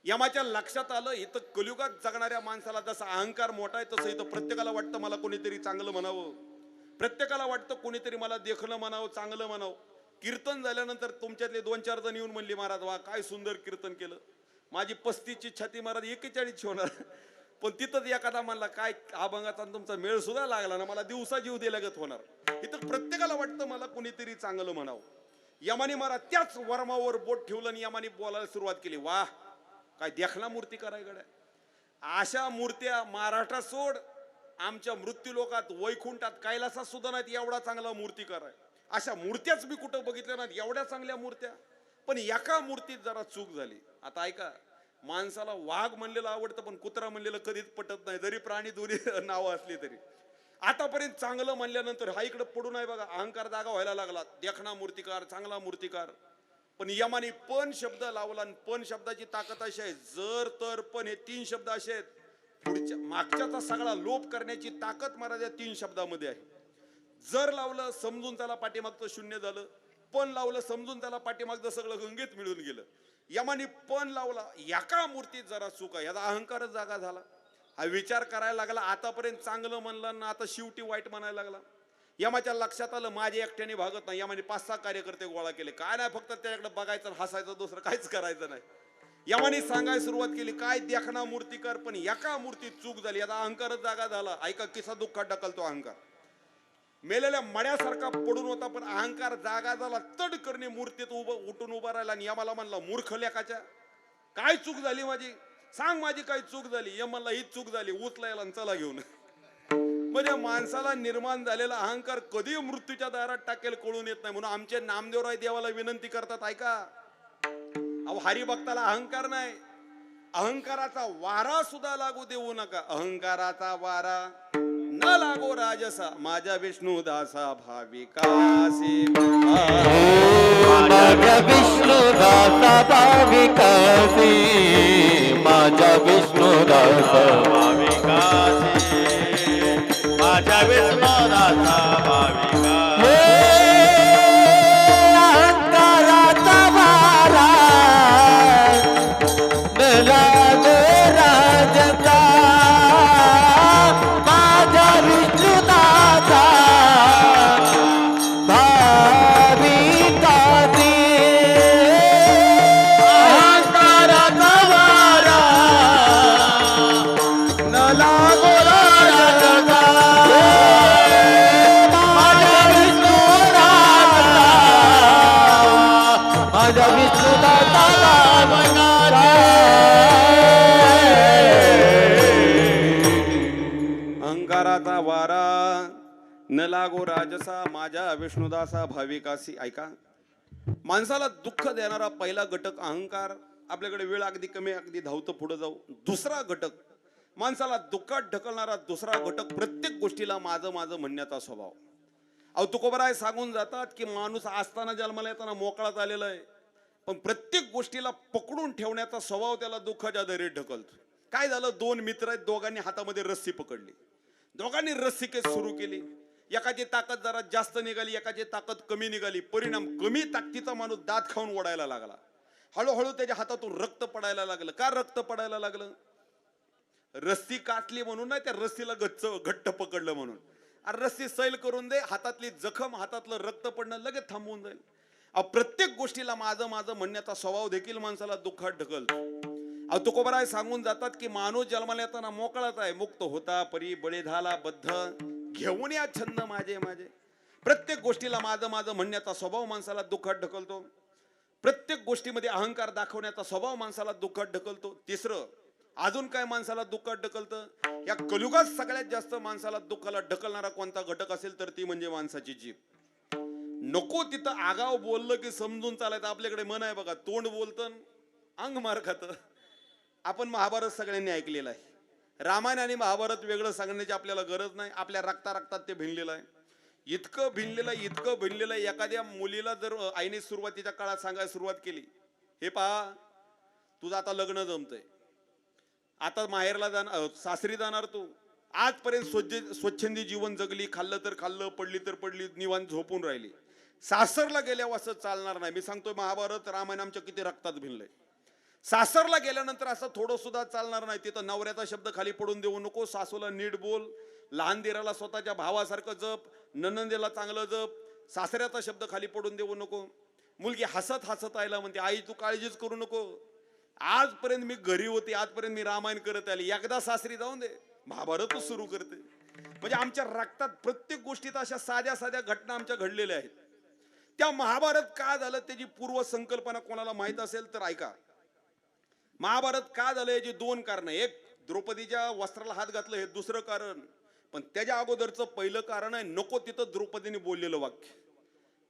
Speaker 1: यमाच्या लक्षात आलं इथं कलियुगात जगणाऱ्या माणसाला जसा अहंकार मोठा आहे तसं इथं प्रत्येकाला वाटतं मला कोणीतरी चांगलं म्हणावं. प्रत्येकाला वाटतं कोणीतरी मला देखणं म्हणावं चांगलं म्हणावं. कीर्तन झाल्यानंतर तुमच्यातले 2-4 जण येऊन म्हणले महाराज वा काय सुंदर कीर्तन केलं. माझी 35ची छाती महाराज 41 होणार. पण तिथंच एखादा म्हणला काय अभंगाचा तुमचा मेळ सुद्धा लागला ना, मला दिवसा जीव दिल्यागत होणार. इथं प्रत्येकाला वाटतं मला कुणीतरी चांगलं म्हणावं. यमाने मला त्याच वर्मावर बोट ठेवलं आणि यमाने बोलायला सुरुवात केली, वाह काय देखना मूर्ती करायकडे. अशा मूर्त्या महाराष्ट्रात सोड, आमच्या मृत्यू लोकात वैकुंठात कैलासात सुद्धा नाहीत एवढा चांगला मूर्तिकार आहे. अशा मूर्त्याच मी कुठं बघितल्या नाहीत एवढ्या चांगल्या मूर्त्या. पण एका मूर्तीत जरा चूक झाली. आता ऐका, माणसाला वाघ म्हणलेलं आवडतं पण कुत्रा म्हणलेलं कधीच पटत नाही, जरी प्राणी दोन्ही नावं असली तरी. आतापर्यंत चांगलं म्हणल्यानंतर हा इकडे पडून आहे बघा, अहंकार जागा व्हायला लागला. देखना मूर्तिकार, चांगला मूर्तिकार. पण यमाने पण शब्द लावला आणि पण शब्दाची ताकद अशी आहे, जर तर पण हे 3 शब्द असे आहेत, पुढच्या मागच्याचा सगळा लोप करण्याची ताकद महाराज या 3 शब्दामध्ये आहे. जर लावलं समजून त्याला पाठीमागचं शून्य झालं, पण लावलं समजून त्याला पाठीमागचं सगळं गंगेत मिळून गेलं. यमाने पण लावला, एका मूर्तीत जरा चूक आहे, याचा अहंकारच जागा झाला. हा विचार करायला लागला, आतापर्यंत चांगलं म्हणलं ना आता शेवटी वाईट म्हणायला लागला. यमाच्या लक्षात आलं माझ्या एकट्याने भागत नाही. यमाने 5-6 कार्यकर्ते गोळा केले. काय नाही, फक्त त्याच्याकडे बघायचं हसायचं, दुसरं काहीच करायचं नाही. यमाने सांगायला सुरुवात केली, काय देखना मूर्तिकार, पण एका मूर्तीत चूक झाली, याचा अहंकारच जागा झाला. ऐका किस्सा दुःखात ढकलतो अहंकार. मेलेल्या मड्यासारखा पडून होता पण अहंकार जागा झाला. तड करणे मूर्तीत उठून उभा राहिला आणि यमाला म्हणला, मूर्ख लेकाच्या काय चूक झाली माझी, सांग माझी काय चूक झाली. यम म्हणला, हीच चूक झाली, उचलायला चला घेऊन. म्हणजे माणसाला निर्माण झालेला अहंकार कधी मृत्यूच्या दारात टाकेल कळून येत नाही. म्हणून आमचे नामदेवराय देवाला विनंती करतात, ऐका अहो हरिभक्ताला अहंकार नाही, अहंकाराचा वारा सुद्धा लागू देऊ नका. अहंकाराचा वारा न लागो राजसा, माझ्या विष्णुदासा भाविकासी.
Speaker 2: माझ्या विष्णुदासा भाविकासी, माझ्या विष्णुदासा
Speaker 3: भाविकासी, माझ्या विष्णुदासा भाविका.
Speaker 2: अहंकाराचा वारा न लागो राजसा, माझ्या विष्णुदासा भाविकासी.
Speaker 3: अहंकाराचा वारा न लागो राजसा,
Speaker 2: माझ्या विष्णुदासा, माझ्या विष्णुदासा
Speaker 1: अहंकाराचा वारा न लागो राजसा, माझ्या विष्णुदासा भाविकासी. ऐका, माणसाला दुःख देणारा पहिला घटक अहंकार. आपल्याकडे वेळ अगदी कमी, अगदी धावतं पुढे जाऊ. दुसरा घटक, माणसाला दुःखात ढकलणारा दुसरा घटक, प्रत्येक गोष्टीला माझं माझं म्हणण्याचा स्वभाव. अहो तुकोबराय सांगून जातात की माणूस असताना जन्माला येताना मोकळाच आलेला आहे, पण प्रत्येक गोष्टीला पकडून ठेवण्याचा स्वभाव त्याला दुःखाच्या दरीत ढकलतो. काय झालं, 2 मित्र आहेत, दोघांनी हातामध्ये रस्सी पकडली, दोघांनी रस्सी केस सुरू केली. एकाची ताकद जरा जास्त निघाली, एकाची ताकद कमी निघाली. परिणाम, कमी ताकदीचा माणूस दात खाऊन ओढायला लागला. हळूहळू त्याच्या हातातून रक्त पडायला लागलं. का रक्त पडायला लागलं? रस्सी काटली म्हणून नाही, त्या रस्सीला घट्ट पकडलं म्हणून. अरे रस्सी सैल करून दे, हातातली जखम, हातातलं रक्त पडणं लगेच थांबवून जाईल. प्रत्येक गोष्टीला माझं माझं म्हणण्याचा स्वभाव देखील माणसाला दुःखात ढकलतो. तुकोबराय सांगून जातात की माणूस जन्माला येताना मोकळाच आहे, मुक्त होता परी बळी झाला बद्ध, घेऊन या छंद माझे माझे. प्रत्येक गोष्टीला माझं माझं म्हणण्याचा स्वभाव माणसाला दुःखात ढकलतो. प्रत्येक गोष्टीमध्ये अहंकार दाखवण्याचा स्वभाव माणसाला दुःखात ढकलतो. तिसरं अजून काय माणसाला दुःखात ढकलतं, या कलियुगात सगळ्यात जास्त माणसाला दुःखाला ढकलणारा कोणता घटक असेल तर ती म्हणजे माणसाची जीभ. नको तिथं आगाव बोललं की समजून चालायचं. आपल्याकडे मन आहे बघा, तोंड बोलतं अंग मार खातं. आपण महाभारत सगळ्यांनी ऐकलेलं आहे. रामायण आणि महाभारत वेगळं सांगण्याची आपल्याला गरज नाही, आपल्या रक्तात ते भिनलेलं आहे. इतकं भिनलेलं आहे. एखाद्या मुलीला जर आईने सुरुवातीच्या काळात सांगायला सुरुवात केली, हे पहा तुझं आता लग्न जमतंय, आता माहेरला जाणार, सासरी जाणार तू, आजपर्यंत स्वच्छंदी जीवन जगली, खाल्लं तर खाल्लं, पडली तर पडली, निवांत झोपून राहिली, सासरला गेल्यावर असं चालणार नाही. मी सांगतोय महाभारत रामायण आमच्या किती रक्तात भिनलंय. सासरला गेल्यानंतर असं थोडं सुद्धा चालणार नाही. तिथं नवऱ्याचा शब्द खाली पडून देऊ नको, सासूला नीट बोल, लहान दिराला स्वतःच्या भावासारखं जप, ननंदेला चांगलं जप, सासऱ्याचा शब्द खाली पडून देऊ नको. मुलगी हसत आयला म्हणते, आई तू काळजीच करू नको, आजपर्यंत मी घरी होते, आजपर्यंत मी रामायण करत आले, एकदा सासरी जाऊन दे महाभारतच सुरू करते. म्हणजे आमच्या रक्तात प्रत्येक गोष्टीत अशा साध्या साध्या घटना आमच्या घडलेल्या आहेत. त्या महाभारत का झालं त्याची पूर्वसंकल्पना कोणाला माहित असेल तर ऐका. महाभारत का झालं याची दोन कारण. एक, द्रौपदीच्या वस्त्राला हात घातलं हे दुसरं कारण. पण त्याच्या अगोदरचं पहिलं कारण आहे नको तिथं द्रौपदीने बोललेलं वाक्य.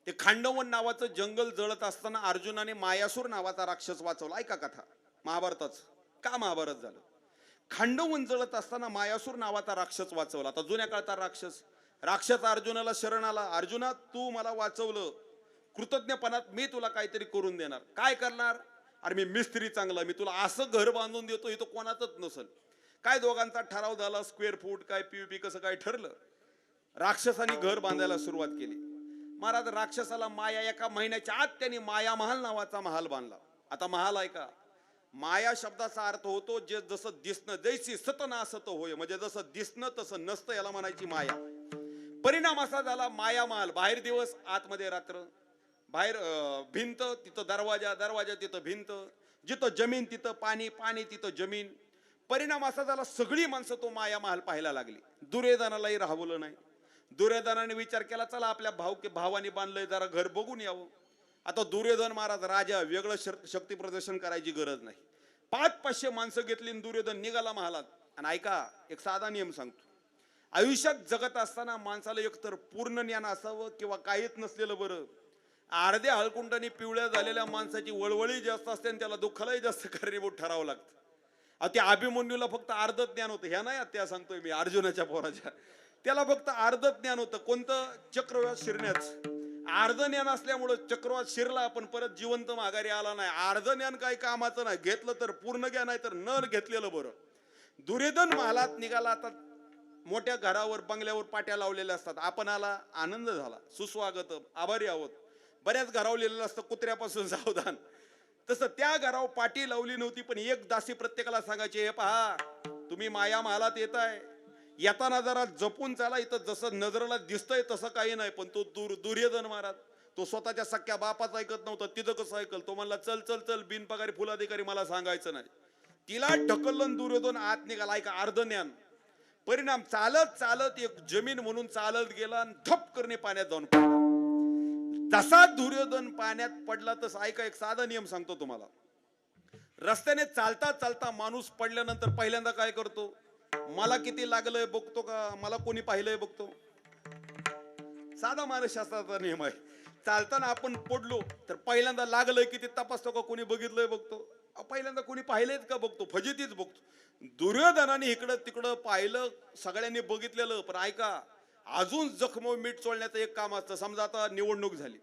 Speaker 1: ते खांडवन नावाचं जंगल जळत असताना अर्जुनाने मायासूर नावाचा राक्षस वाचवला. ऐका कथा महाभारताच. का महाभारत झालं? खांडवन जळत असताना मायासूर नावाचा राक्षस वाचवला. आता जुन्या काळचा राक्षस अर्जुनाला शरण आला. अर्जुना तू मला वाचवलं, कृतज्ञपणात मी तुला काहीतरी करून देणार. काय करणार? अरे मी मिस्त्री चांगला, मी तुला असं घर बांधून देतो इथं कोणाचंच नसल. काय दोघांचा ठराव झाला, स्क्वेअर फूट काय पीयूपी कसं काय ठरलं. राक्षसाने घर बांधायला सुरुवात केली. महाराज राक्षसाला माया, एका महिन्याच्या आत त्यांनी माया महाल नावाचा महाल बांधला. आता महाल आहे का? माया शब्दाचा अर्थ होतो जे जसं दिसणं, जैसी सत ना असत होय, म्हणजे जसं दिसणं तसं नसतं याला म्हणायची माया. परिणाम असा झाला माया महाल, बाहेर दिवस आतमध्ये रात्र, बाहेर भिंत तिथं दरवाजा, दरवाजा तिथं भिंत, जिथं जमीन तिथं पाणी, पाणी तिथं जमीन. परिणाम असा झाला सगळी माणसं तो माया महाल पाहायला लागली. दुर्योधनालाही राहवलं नाही. दुर्योधनाने विचार केला चला आपल्या भावाने बांधलंय जरा घर बघून यावं. आता दुर्योधन महाराज राजा, वेगळं शक्ती प्रदर्शन करायची गरज नाही. 500-500 माणसं घेतली दुर्योधन निघाला महालात. आणि ऐका एक साधा नियम सांगतो. आयुष्यात जगत असताना माणसाला एकतर पूर्ण ज्ञान असावं किंवा काहीच नसलेलं बरं. अर्ध्या हळकुंडाने पिवळ्या झालेल्या माणसाची वळवळी जास्त असते आणि त्याला दुःखालाही जास्त कारणीभूत ठरावं लागतं. त्या अभिमन्यूला फक्त अर्ध ज्ञान होतं. ह्या नाही त्या सांगतोय मी अर्जुनाच्या पोराच्या. त्याला फक्त अर्ध ज्ञान होतं. कोणतं? चक्रव्यूहात शिरण्याचं. अर्ध ज्ञान असल्यामुळं चक्रव्यूहात शिरला पण परत जिवंत माघारी आला नाही. अर्ध ज्ञान काही कामाचं नाही. घेतलं तर पूर्ण ज्ञान आहे तर न घेतलेलं बरं. दुर्योधन महालात निघाला. आता मोठ्या घरावर बंगल्यावर पाट्या लावलेल्या असतात. आपण आला, आनंद झाला, सुस्वागत, आभारी आहोत. बऱ्याच घरावर लिहिलेलं असतं कुत्र्यापासून सावधान. तसं त्या घरावर पाटी लावली नव्हती पण एक दासी प्रत्येकाला सांगायची हे पहा तुम्ही माया महालात येताय, येताना जरा जपून चाला. इथं जसं नजरेला दिसतंय तसं काही नाही. पण तो दुर्योधन महाराज तो स्वतःच्या सख्या बापाचं ऐकत नव्हता. तिथं कसं ऐकल? तो म्हणला चल चल चल बिनपगारी फुलाधिकारी मला सांगायचं नाही. तिला ढकललं दुर्योधन आत निघाला. ऐका अर्ध ज्ञान. परिणाम चालत चालत एक जमीन म्हणून चालत गेला आणि धप करणे पाण्यात जाऊन पडला. जसा दुर्योधन पाण्यात पडला तसं ऐका एक साधा नियम सांगतो तुम्हाला. रस्त्याने चालता चालता माणूस पडल्यानंतर पहिल्यांदा काय करतो? मला किती लागलंय बघतो का मला कोणी पाहिलंय बघतो? साधा मानसशास्त्राचा नियम आहे. चालताना आपण पडलो तर पहिल्यांदा लागलंय किती तपासतो का कोणी बघितलंय बघतो? पहिल्यांदा कोणी पाहिलंय का बघतो? फजितीच बघतो. दुर्योधनाने इकडं तिकडं पाहिलं, सगळ्यांनी बघितलेलं. पण ऐका अजून जखम मीठ चोळण्याचं एक काम असतं. समजा आता निवडणूक झाली,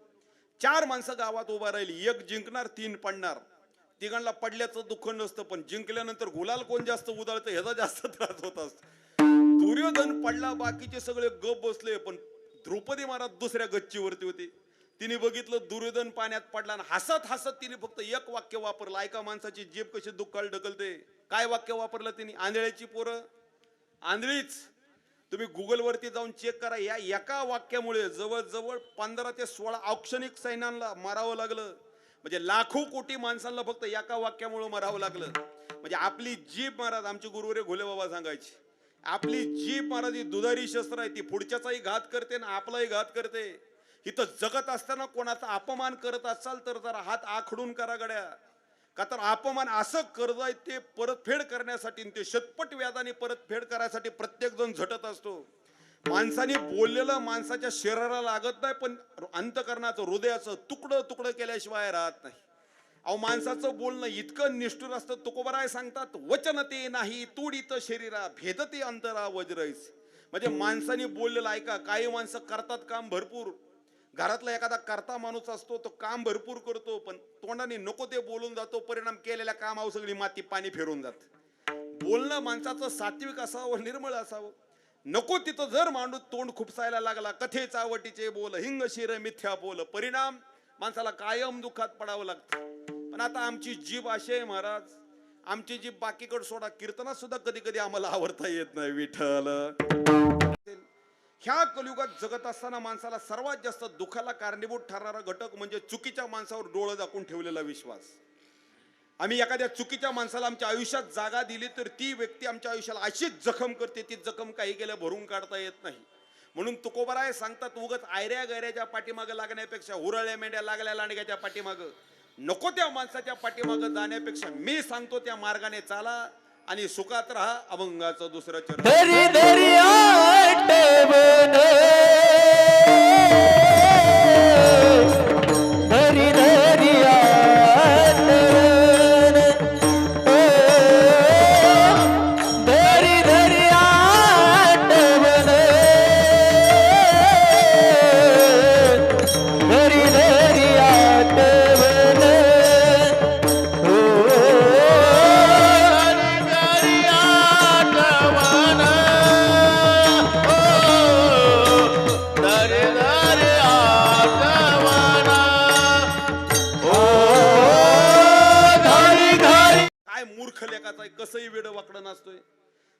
Speaker 1: 4 माणसं गावात उभा राहिली, 1 जिंकणार 3 पडणार. तिघांना पडल्याचं दुःख नसतं पण जिंकल्यानंतर गुलाल कोण जास्त उधळतं ह्याचा जास्त त्रास होत असतो. दुर्योधन पडला, बाकीचे सगळे गप बसले. पण द्रौपदी महाराज दुसऱ्या गच्चीवरती होती. तिने बघितलं दुर्योधन पाण्यात पडला आणि हसत हसत तिने फक्त एक वाक्य वापरलं. ऐका माणसाची जीभ कशी दुःखाला ढकलते. काय वाक्य वापरलं तिने? आंधळ्याची पोरं आंधळीच. तुम्ही गुगल वरती जाऊन चेक करा. या एका वाक्यामुळे जवळजवळ 15 ते 16 औक्षणिक सैन्यांना मारावं लागलं. म्हणजे लाखो कोटी माणसांना फक्त एका वाक्यामुळे मारावं लागलं. म्हणजे आपली जीभ महाराज, आमचे गुरुवरे घोले बाबा सांगायचे, आपली जीभ महाराज ही दुधारी शस्त्र आहे. ती पुढच्याचाही घात करते ना आपलाही घात करते. इथं जगत असताना कोणाचा अपमान करत असाल तर जरा हात आखडून करा गड्या. का तर अपमान असं कर्ज आहे ते परतफेड करण्यासाठी, ते शतपट व्याजाने परतफेड करायसाठी प्रत्येक जण झटत असतो. माणसाने बोललेलं माणसाच्या शरीराला लागत नाही पण अंतकरणाचं हृदयाचं तुकडं तुकडं केल्याशिवाय राहत नाही. अहो माणसाचं बोलणं इतकं निष्ठुर असतं. तुकोबराय सांगतात वचन ते नाही तुडित शरीरा भेदते अंतरा वज्रैस. म्हणजे माणसाने बोललेलं ऐका. काही माणसं करतात काम भरपूर. घरातला एखादा करता माणूस असतो तो काम भरपूर करतो पण तोंडाने नको ते बोलून जातो. परिणाम केलेल्या कामावर सगळी माती पाणी फिरून जात. बोलणं माणसाचं सात्विक असावं, निर्मळ असावं. नको तिथं जर मांडू तोंड खुपसायला लागला, कथे चावटीचे बोल हिंग शिर मिथ्या बोल, परिणाम माणसाला कायम दुःखात पडावं लागतं. पण आता आमची जीभ अशी आहे महाराज, आमची जीभ बाकीकडे सोडा, कीर्तनात सुद्धा कधी कधी आम्हाला आवडता येत नाही. विठ्ठल ह्या कलियुगात जगत असताना माणसाला सर्वात जास्त दुःखाला कारणीभूत ठरणारा घटक म्हणजे चुकीच्या माणसावर डोळं दाखवून ठेवलेला विश्वास. आम्ही एखाद्या चुकीच्या माणसाला आमच्या आयुष्यात जागा दिली तर ती व्यक्ती आमच्या आयुष्याला अशीच जखम करते, ती जखम काही केल्या भरून काढता येत नाही. म्हणून तुकोबराय सांगतात, उगत आयऱ्या गैऱ्याच्या पाठीमागं लागण्यापेक्षा हुरळ्या मेंढ्या लागल्या लांडग्याच्या पाठीमागं नको त्या माणसाच्या पाठीमागं जाण्यापेक्षा मी सांगतो त्या मार्गाने चाला आणि सुखात राहा. अभंगाचं दुसरं चरण.
Speaker 2: धरी धरी आठवण, धरी धरी आठवण, धरी धरी आठवण, धरी धरी आठवण,
Speaker 1: काय मूर्ख लेखाचा आहे, कसंही वेड वाकडं नाचतोय.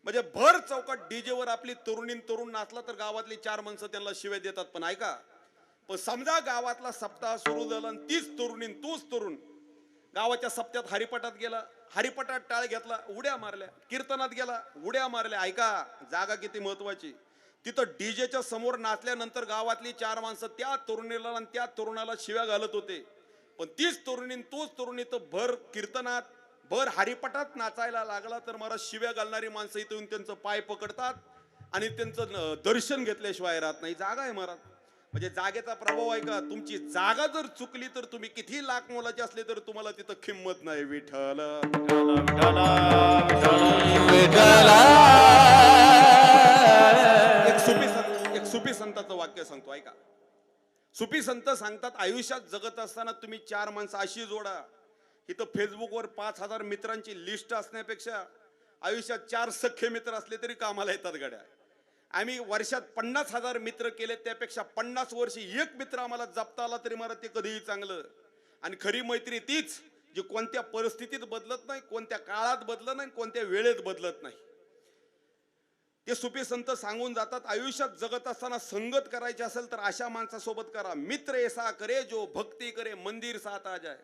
Speaker 1: म्हणजे भर चौकात डीजेवर आपली तरुण नाचला तर गावातली 4 माणसं त्यांना शिव्या देतात. पण ऐका, पण समजा गावातला सप्ताह सुरू झाला आणि तीच तोच तरुण गावाच्या सप्त्यात हरिपाठात गेला, हरिपाठात टाळ घेतला, उड्या मारल्या, कीर्तनात गेला, उड्या मारल्या. ऐका, जागा किती महत्वाची. तिथं डीजेच्या समोर नाचल्यानंतर गावातली 4 माणसं त्या तरुणीला आणि त्या तरुणाला शिव्या घालत होते. पण तीच तोच तरुणी तर भर कीर्तनात भर हरिपाठात नाचायला लागला तर मला शिव्या घालणारी माणसं इथं येऊन त्यांचं पाय पकडतात आणि त्यांचं दर्शन घेतल्याशिवाय राहत नाही. जागा आहे महाराज. म्हणजे जागेचा प्रभाव आहे का. तुमची जागा जर चुकली तर तुम्ही किती लाख मोलाचे असले तर तुम्हाला तिथं किंमत नाही. विठ्ठल एक सुफी संताचं वाक्य सांगतो, ऐका. सुफी संत सांगतात, आयुष्यात जगत असताना तुम्ही 4 माणसं अशी जोडा. इथं फेसबुकवर 5,000 मित्रांची लिस्ट असण्यापेक्षा आयुष्यात 4 सख्खे मित्र असले तरी कामाला येतात गड्या. आम्ही वर्षात 50,000 मित्र केले, त्यापेक्षा 50 वर्षी एक मित्र आम्हाला जपता आला तरी मला ते कधीही चांगलं. आणि खरी मैत्री तीच जी कोणत्या परिस्थितीत बदलत नाही, कोणत्या काळात बदलत नाही, कोणत्या वेळेत बदलत नाही. ते सुफी संत सांगून जातात, आयुष्यात जगत असताना संगत करायची असेल तर अशा माणसासोबत करा. मित्र ऐसा करे जो भक्ती करे मंदिर साथ आ जाए.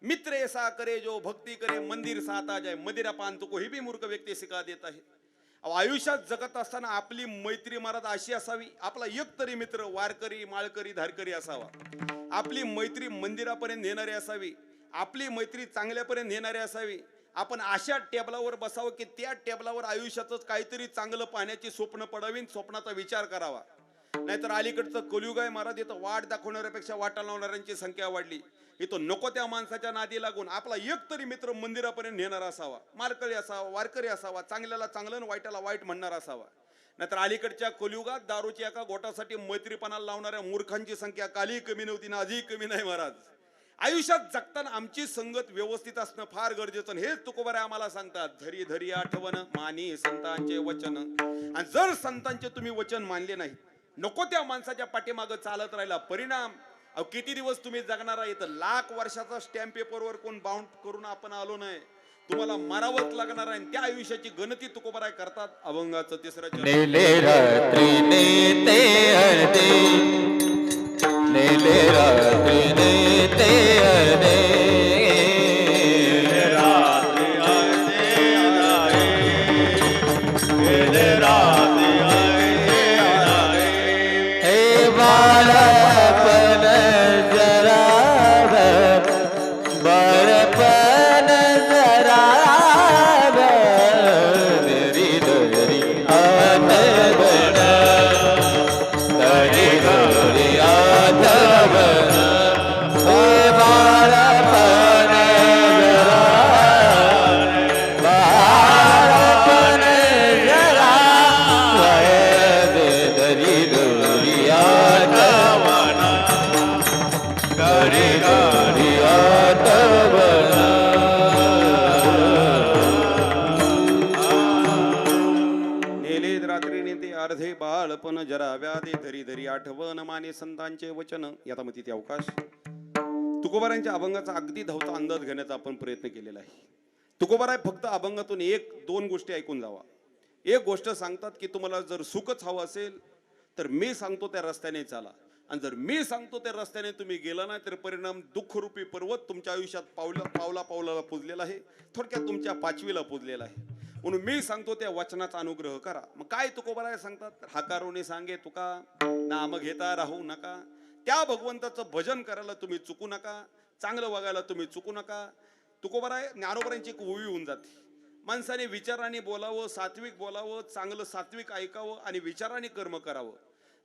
Speaker 1: मित्र ऐसा करे जो भक्ती करे मंदिर साथ आ जाए. मदिरा पान तो कोई भी मूर्ख व्यक्ती सिखा देता है. आयुष्यात जगत असताना आपली मैत्री महाराज अशी असावी, आपला एक तरी मित्र वारकरी माळकरी धारकरी असावा. आपली मैत्री मंदिरापर्यंत नेणारी असावी, आपली मैत्री चांगल्यापर्यंत नेणारी असावी. आपण अशा टेबलावर बसावं की त्या टेबलावर आयुष्यातच काहीतरी चांगलं पाहण्याची स्वप्न पडावी, स्वप्नाचा विचार करावा. नाहीतर अलीकडचं कलियुग आहे महाराज. इथं वाट दाखवणाऱ्यापेक्षा वाटा लावणाऱ्यांची संख्या वाढली. इथं नको त्या माणसाच्या नादी लागून आपला एक तरी मित्र मंदिरापर्यंत नेणारा असावा, माळकरी असावा, वारकरी असावा, चांगल्याला चांगलं आणि वाईटाला वाईट म्हणणारा असावा. नाहीतर अलीकडच्या कलियुगात दारूच्या एका गोटासाठी मैत्रीपणाला लावणाऱ्या मूर्खांची संख्या काली कमी नव्हती ना आजही कमी नाही महाराज. आयुष्यात जगताना आमची संगत व्यवस्थित असणं फार गरजेचं. हेच तुकोबाराय आम्हाला सांगतात, धरी धरी आठवण मानी संतांचे वचन. आणि जर संतांचे तुम्ही वचन मानले नाही, नको त्या माणसाच्या पाठीमागं चालत राहिला, परिणाम किती दिवस तुम्ही जगणार आहे. तर लाख वर्षाचा स्टॅम्प पेपरवर कोण बाउंड करून आपण आलो नाही. तुम्हाला मारावंच लागणार आहे. त्या आयुष्याची गणती तुकोबाराय करतात. अभंगाचं तिसरं चरण.
Speaker 2: नेले रात्री नेते हळदे, नेले रात्री नेते हळदे,
Speaker 3: रात्री आए आए, गेले रात्री आए आए.
Speaker 2: हे बाळपण जराव, बाळपण जराव, दरी दरी आठवण, दरी दरी आठवण, हे बाळपण जराव, बाळपण जराव, दरी दरी आठवण, दरी दरी आठवण.
Speaker 1: नेले रात्रीने ते अर्धे बाळपण जराव्या दे, धरी धरी आठवण माने संतांचे वचन. याचा मग तिथे अवकाश. तुकोबारायांच्या अभंगाचा अगदी धावता अंदाज घेण्याचा आपण प्रयत्न केलेला आहे. तुकोबाराय फक्त अभंगातून 1-2 गोष्टी ऐकून जावा. एक गोष्ट सांगतात की तुम्हाला जर सुखच हवं असेल तर मी सांगतो त्या रस्त्याने चाला. आणि जर मी सांगतो त्या रस्त्याने तुम्ही गेला नाही तर परिणाम दुःखरूपी पर्वत तुमच्या आयुष्यात पावला पुजलेला आहे. थोडक्यात तुमच्या पाचवीला पुजलेला आहे. म्हणून मी सांगतो त्या वचनाचा अनुग्रह करा. मग काय तुकोबाराय सांगतात, हाकारोने सांगे तुका नाम घेता राहू नका. त्या भगवंताचं भजन करायला तुम्ही चुकू नका, चांगलं वागायला तुम्ही चुकू नका. तुकोबाराय ज्ञानोबरांची एक ओवी होऊन जाते. माणसाने विचाराने बोलावं, सात्विक बोलावं, चांगलं सात्विक ऐकावं आणि विचाराने कर्म करावं.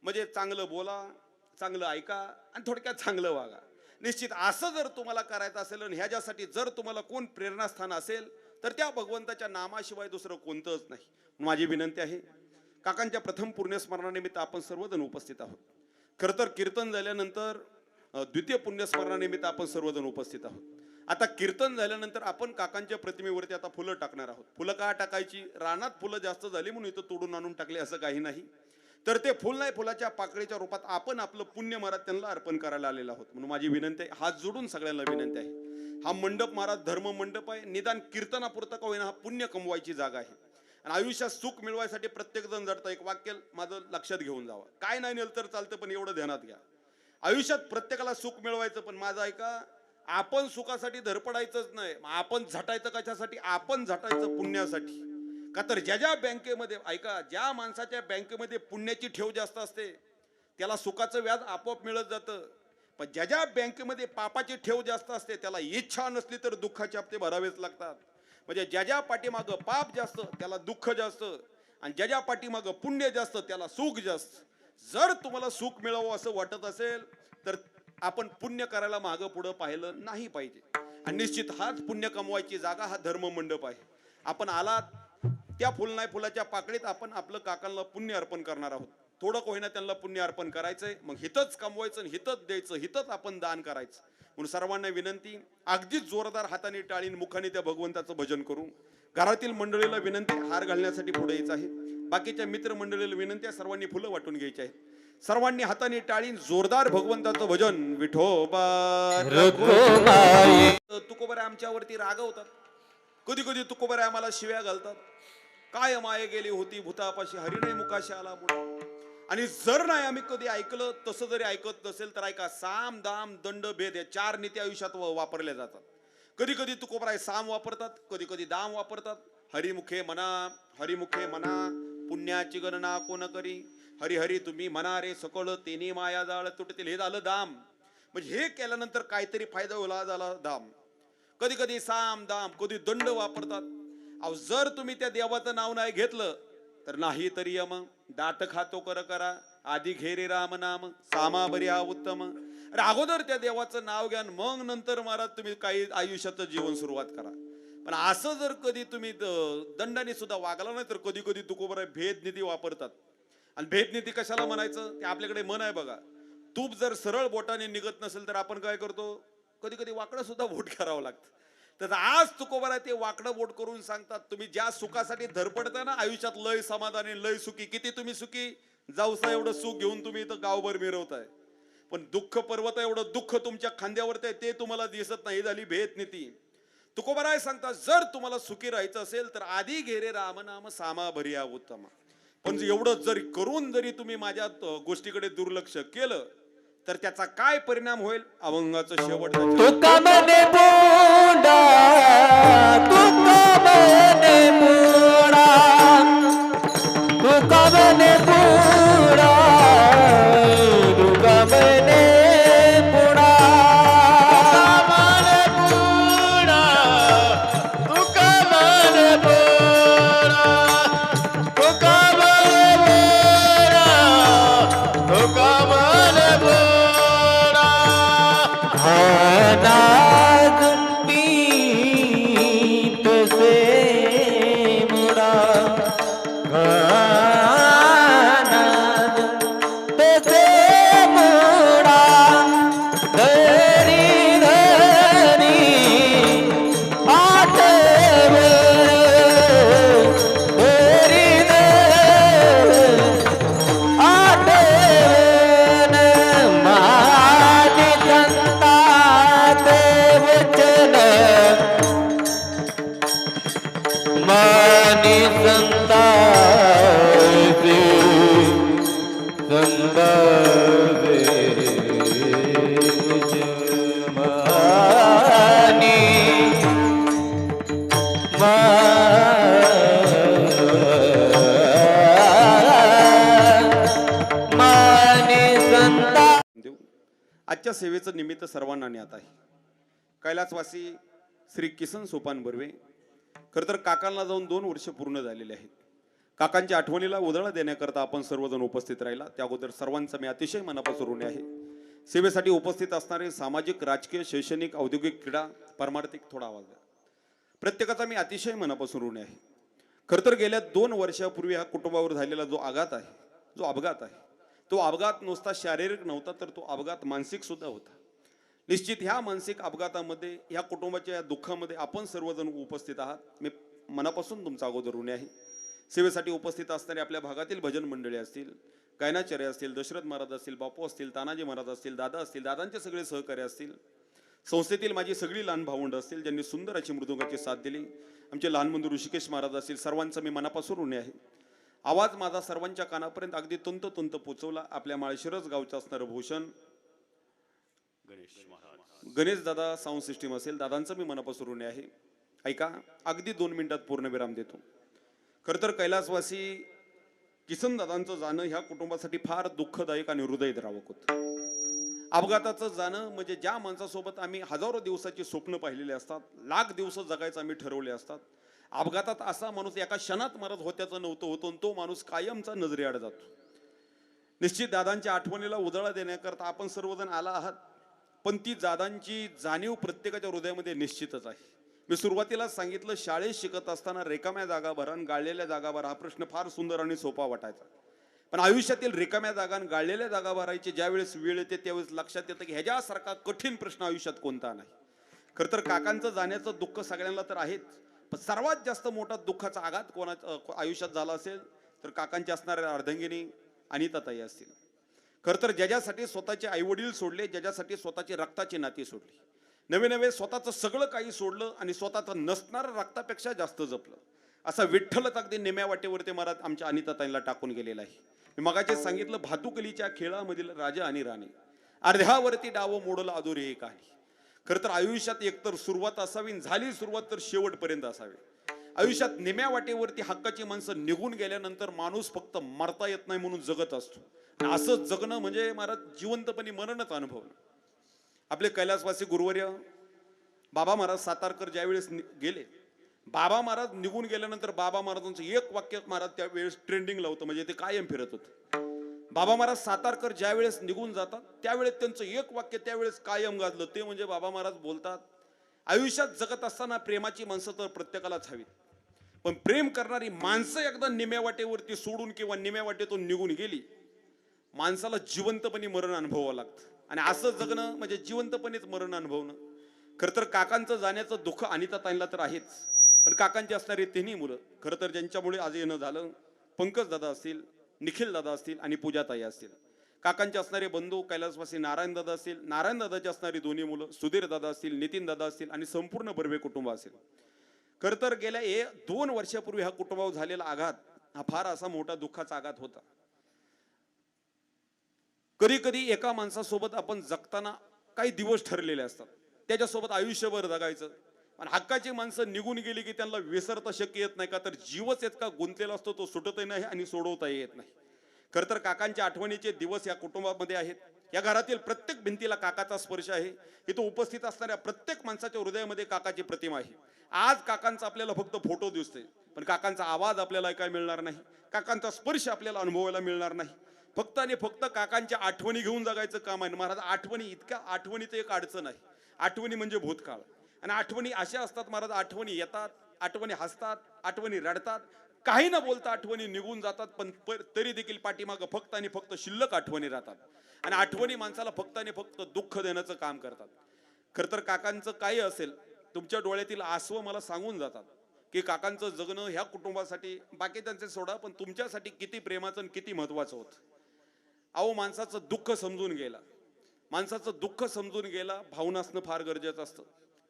Speaker 1: म्हणजे चांगलं बोला, चांगलं ऐका आणि थोडक्यात चांगलं वागा. निश्चित असं जर तुम्हाला करायचं असेल आणि ह्याच्यासाठी जर तुम्हाला कोण प्रेरणास्थान असेल तर त्या भगवंताच्या नामाशिवाय दुसरं कोणतंच नाही. माझी विनंती आहे, काकांच्या प्रथम पुण्यस्मरणानिमित्त आपण सर्वजण उपस्थित आहोत. खरं तर कीर्तन झाल्यानंतर द्वितीय पुण्यस्मरणानिमित्त आपण सर्वजण उपस्थित आहोत. आता कीर्तन झाल्यानंतर आपण काकांच्या प्रतिमेवरती आता फुलं टाकणार आहोत. फुलं का टाकायची, रानात फुलं जास्त झाली म्हणून इथं तोडून आणून टाकले असं काही नाही. तर ते फुल नाही, फुलाच्या पाकळीच्या रूपात आपण आपलं पुण्य महाराज त्यांना अर्पण करायला आलेलो आहोत. म्हणून माझी विनंती आहे, हात जोडून सगळ्यांना विनंती आहे, हा मंडप महाराज धर्म मंडप आहे. निदान कीर्तनापुरता का होईना हा पुण्य कमवायची जागा आहे. आणि आयुष्यात सुख मिळवायसाठी प्रत्येक जण जडतं. एक वाक्य माझं लक्षात घेऊन जावं, काय नाही नेलं तर चालतं पण एवढं ध्यानात घ्या, आयुष्यात प्रत्येकाला सुख मिळवायचं पण माझं ऐका, आपण सुखासाठी धडपडायचंच नाही. आपण झटायचं कशासाठी, आपण झटायचं पुण्यासाठी. का तर ज्या बँकेमध्ये ऐका, ज्या माणसाच्या बँकेमध्ये पुण्याची ठेव जास्त असते त्याला सुखाचं व्याज आपोआप मिळत जातं. पण ज्या बँकेमध्ये पापाची ठेव जास्त असते त्याला इच्छा नसली तर दुःखाचे हप्ते भरावेच लागतात. म्हणजे ज्या पाठीमागं पाप जास्त त्याला दुःख जास्त, आणि ज्या पाठीमागं पुण्य जास्त त्याला सुख जास्त. जर तुम्हाला सुख मिळावं असं वाटत असेल तर आपण पुण्य करायला मागं पुढं पाहिलं नाही पाहिजे. आणि निश्चित हाच पुण्य कमवायची जागा हा धर्म मंडप आहे. आपण आलात त्या फुल नाही फुलाच्या पाकळीत आपण आपलं काकांना पुण्य अर्पण करणार आहोत. थोडं कोहिना त्यांना पुण्य अर्पण करायचंय, मग हितच कमवायचं, हितच द्यायचं, हितच आपण दान करायचं. म्हणून सर्वांना विनंती, अगदीच जोरदार हाताने टाळीन मुखाने त्या भगवंताचं भजन करू. घरातील मंडळीला विनंती, हार घालण्यासाठी पुढे यायचं आहे. बाकीच्या मित्र मंडळीला विनंती आहे, सर्वांनी फुलं वाटून घ्यायची आहेत. सर्वांनी हाताने टाळीन जोरदार भगवंताचं भजन. विठोबा तुकोबारे आमच्यावरती रागवतात, कधी कधी तुकोबारे आम्हाला शिव्या घालतात. काय माये गेली होती भूतापाशी, हरिणे मुखाशी आला बुडा. आणि जर नाही आम्ही कधी ऐकलं, तसं जरी ऐकत नसेल तर ऐका, साम दाम दंड भेद या चार नीती आयुष्यात वापरल्या जातात. कधी कधी तुकोबाराय साम वापरतात, कधी कधी दाम वापरतात. हरिमुखे म्हणा, हरिमुखे म्हणा, पुण्याची गणना कोण करी. हरी हरी तुम्ही म्हणा रे सकळ, तेनी माया जाळ तुटतील. हे झालं दाम. म्हणजे हे केल्यानंतर काहीतरी फायदा होला झाला दाम. कधी कधी साम दाम, कधी दंड वापरतात. अहो जर तुम्ही त्या देवाचं नाव नाही घेतलं तर नाही तरी यम, दात खातो कर करा, आधी घेरे राम नाम, सामा बरी हा उत्तम. अरे अगोदर त्या देवाचं नाव घ्या, मग नंतर महाराज तुम्ही काही आयुष्याचं जीवन सुरुवात करा. पण असं जर कधी तुम्ही दंडाने सुद्धा वागला नाही तर कधी कधी तुकोबाराय भेदनीती वापरतात. आणि भेदनीती कशाला म्हणायचं, ते आपल्याकडे मन आहे बघा. तूप जर सरळ बोटाने निघत नसेल तर आपण काय करतो, कधी कधी वाकडं सुद्धा बोट करावं लागतं. तर आज तुकोबाराय ते वाकडं बोट करून सांगतात, तुम्ही ज्या सुखासाठी धडपडता ना आयुष्यात, लय समाधानी लय सुखी, किती तुम्ही सुखी जाऊसा एवढं सुख घेऊन तुम्ही इथं गावभर मिरवताय. पण दुःख पर्वत एवढं दुःख तुमच्या खांद्यावरती आहे ते तुम्हाला दिसत नाही. झाली भेदनीती. तुकोबाराय सांगतात, जर तुम्हाला सुखी राहायचं असेल तर आधी घेरे राम नाम, सामा भरिया उत्तम. पण एवढं जरी करून जरी तुम्ही माझ्या गोष्टीकडे दुर्लक्ष केलं तर त्याचा काय परिणाम होईल, अभंगाचं शेवट.
Speaker 2: तुका मने बुडा, तुका मने बुडा, तुका मने बुडा, तुका मने बुडा,
Speaker 3: तुका मन बोला, तुका मन बोला, तुका मन बोला.
Speaker 2: नाग पीत से मुड़ा, नाग पीत से मुड़ा, धरी धरी आठव, धरी धरी आठवन, माझी संता ते
Speaker 1: सेवेचं निमित्त सर्वांना ज्ञात आहे. कैलासवासी श्री किसन सोपान बर्वे खरं तर काकांना जाऊन 2 वर्ष पूर्ण झालेले आहेत. काकांच्या आठवणीला उजाळा देण्याकरता आपण सर्वजण उपस्थित राहिला. त्या अगोदर सर्वांचा मी अतिशय मनापासून ऋणी आहे. सेवेसाठी उपस्थित असणारे सामाजिक, राजकीय, शैक्षणिक, औद्योगिक, क्रीडा, परमार्थिक, थोडा आवाज द्या. प्रत्येकाचा मी अतिशय मनापासून ऋणी आहे. खरं तर गेल्या 2 वर्षापूर्वी ह्या कुटुंबावर झालेला जो आघात आहे, जो अपघात आहे, तो अपघात नुसता शारीरिक नव्हता, तर तो अपघात मानसिक सुद्धा होता. निश्चित ह्या मानसिक अपघातामध्ये, ह्या कुटुंबाच्या दुःखामध्ये आपण सर्वजण उपस्थित आहात. मी मनापासून तुमचा अगोदर ऋणी आहे. सेवेसाठी उपस्थित असणारे आपल्या भागातील भजन मंडळी असतील, गायनाचार्य असतील, दशरथ महाराज असतील, बापू असतील, तानाजी महाराज असतील, दादा असतील, दादांचे सगळे सहकारी असतील, संस्थेतील माझी सगळी लहान भावंड असतील ज्यांनी सुंदर अशी मृदुंगाची साथ दिली, आमचे लहान बंधू ऋषिकेश महाराज असतील, सर्वांचं मी मनापासून ऋणी आहे. आवाज माझा सर्वांच्या कानापर्यंत अगदी तुंत पोचवला. आपल्या माळशिरस गावचं असणारं भूषण गणेश दादा साऊंड सिस्टीम असेल, दादांचं मी मनापासून ऋणी आहे. ऐका, अगदी 2 मिनिटात पूर्णविराम देतो. खरं तर कैलासवासी किसन दादांचं जाणं ह्या कुटुंबासाठी फार दुःखदायक आणि हृदयद्रावक होतं. अपघाताचं जाणं म्हणजे ज्या माणसासोबत आम्ही हजारो दिवसाची स्वप्न पाहिलेले असतात, लाख दिवस जगायचं आम्ही ठरवले असतात, अपघातात असा माणूस एका क्षणात मरत होत्याचं नव्हतं होतो, तो माणूस कायमचा नजरेआड जातो. निश्चित दादांच्या आठवणीला उजाळा देण्याकरता आपण सर्वजण आला आहात, पण ती दादांची जाणीव प्रत्येकाच्या हृदयामध्ये निश्चितच आहे. मी सुरुवातीला सांगितलं, शाळेत शिकत असताना रिकाम्या जागा भरा आणि गाळलेल्या जागा भरा हा प्रश्न फार सुंदर आणि सोपा वाटायचा. पण आयुष्यातील रिकाम्या जागा आणि गाळलेल्या जागा भरायची ज्यावेळेस वेळ येते त्यावेळेस लक्षात येतं की ह्याच्यासारखा कठीण प्रश्न आयुष्यात कोणता नाही. खरं तर काकांचं जाण्याचं दुःख सगळ्यांना तर आहेच, पण सर्वात जास्त मोठा दुःखाचा आघात कोणाच्या आयुष्यात झाला असेल तर काकांच्या असणाऱ्या अर्धांगिनी अनिताताई असतील. खरं तर ज्याच्यासाठी स्वतःचे आईवडील सोडले, ज्याच्यासाठी स्वतःची रक्ताची नाती सोडली, नवे नवे स्वतःचं सगळं काही सोडलं आणि स्वतःचं नसणारं रक्तापेक्षा जास्त जपलं, असा विठ्ठलच अगदी निम्या वाटेवरती महाराज आमच्या अनिताताईंना टाकून गेलेला आहे. मी मगाचे सांगितलं, भातुकलीच्या खेळामधील राजा आणि राणी, अर्ध्यावरती डाव मोडलं अधुरी एक कहाणी. खरं तर आयुष्यात एकतर सुरुवात असावी, झाली सुरुवात तर शेवटपर्यंत असावी. आयुष्यात निम्या वाटेवरती हक्काची माणसं निघून गेल्यानंतर माणूस फक्त मरता येत नाही म्हणून जगत असतो. असं जगणं म्हणजे महाराज जिवंतपणे मरणच अनुभवणं. आपले कैलासवासी गुरुवर्य बाबा महाराज सातारकर ज्यावेळेस गेले, बाबा महाराज निघून गेल्यानंतर बाबा महाराजांचं एक वाक्य महाराज त्यावेळेस ट्रेंडिंगला होतं, म्हणजे ते कायम फिरत होतं. बाबा महाराज सातारकर ज्यावेळेस निघून जातात त्यावेळेस त्यांचं एक वाक्य त्यावेळेस कायम गाजलं, ते म्हणजे बाबा महाराज बोलतात, आयुष्यात जगत असताना प्रेमाची माणसं तर प्रत्येकालाच हवीत, पण प्रेम करणारी माणसं एकदा निम्या वाटेवरती सोडून किंवा निम्या वाटेतून निघून गेली, माणसाला जिवंतपणे मरण अनुभवावं लागतं. आणि असं जगणं म्हणजे जिवंतपणेच मरण अनुभवणं. खरं तर काकांचं जाण्याचं दुःख अनिताताईंना तर आहेच, पण काकांची असणारी तिन्ही मुलं खरं तर ज्यांच्यामुळे आज येणं झालं, पंकज दादा असतील, निखिल दादा असतील आणि पूजाताई असतील. काकांचे असणारे बंधू कैलासवासी नारायण दादा असतील, नारायण दादाची असणारी दोन्ही मुलं सुधीर दादा असतील, नितीन दादा असतील आणि संपूर्ण बर्वे कुटुंब असेल. खरं तर गेल्या 2 वर्षापूर्वी ह्या कुटुंबावर झालेला आघात हा फार असा मोठा दुःखाचा आघात होता. कधी कधी एका माणसासोबत आपण जगताना काही दिवस ठरलेले असतात, त्याच्यासोबत आयुष्यभर जगायचं, पण हक्काची माणसं निघून गेली की त्यांना विसरता शक्य येत नाही, का तर जीवच इतका गुंतलेला असतो, तो सुटतही नाही आणि सोडवताही येत नाही. खरं तर काकांच्या आठवणीचे दिवस या कुटुंबामध्ये आहेत. या घरातील प्रत्येक भिंतीला काकाचा स्पर्श आहे. इथं उपस्थित असणाऱ्या प्रत्येक माणसाच्या हृदयामध्ये काकाची प्रतिमा आहे. आज काकांचा आपल्याला फक्त फोटो दिसतोय, पण काकांचा आवाज आपल्याला ऐकायला मिळणार नाही, काकांचा स्पर्श आपल्याला अनुभवायला मिळणार नाही. फक्त आणि फक्त काकांच्या आठवणी घेऊन जगायचं काम आहे. महाराज आठवणी, इतक्या आठवणीचं एक अडचण आहे. आठवणी म्हणजे भूतकाळ, आणि आठवणी अशा असतात महाराज, आठवणी येतात, आठवणी हसतात, आठवणी रडतात, काही न बोलता आठवणी निघून जातात, पण तरी देखील पाठीमागं फक्त आणि फक्त शिल्लक आठवणी राहतात. आणि आठवणी माणसाला फक्त आणि फक्त दुःख देण्याचं काम करतात. खरं तर काकांचं काही असेल, तुमच्या डोळ्यातील आसवं मला सांगून जातात की काकांचं जगणं ह्या कुटुंबासाठी, बाकी त्यांचे सोडा, पण तुमच्यासाठी किती प्रेमाचं आणि किती महत्वाचं होतं. अहो, माणसाचं दुःख समजून गेला, माणसाचं दुःख समजून गेला, भावना असणं फार गरजेचं असतं.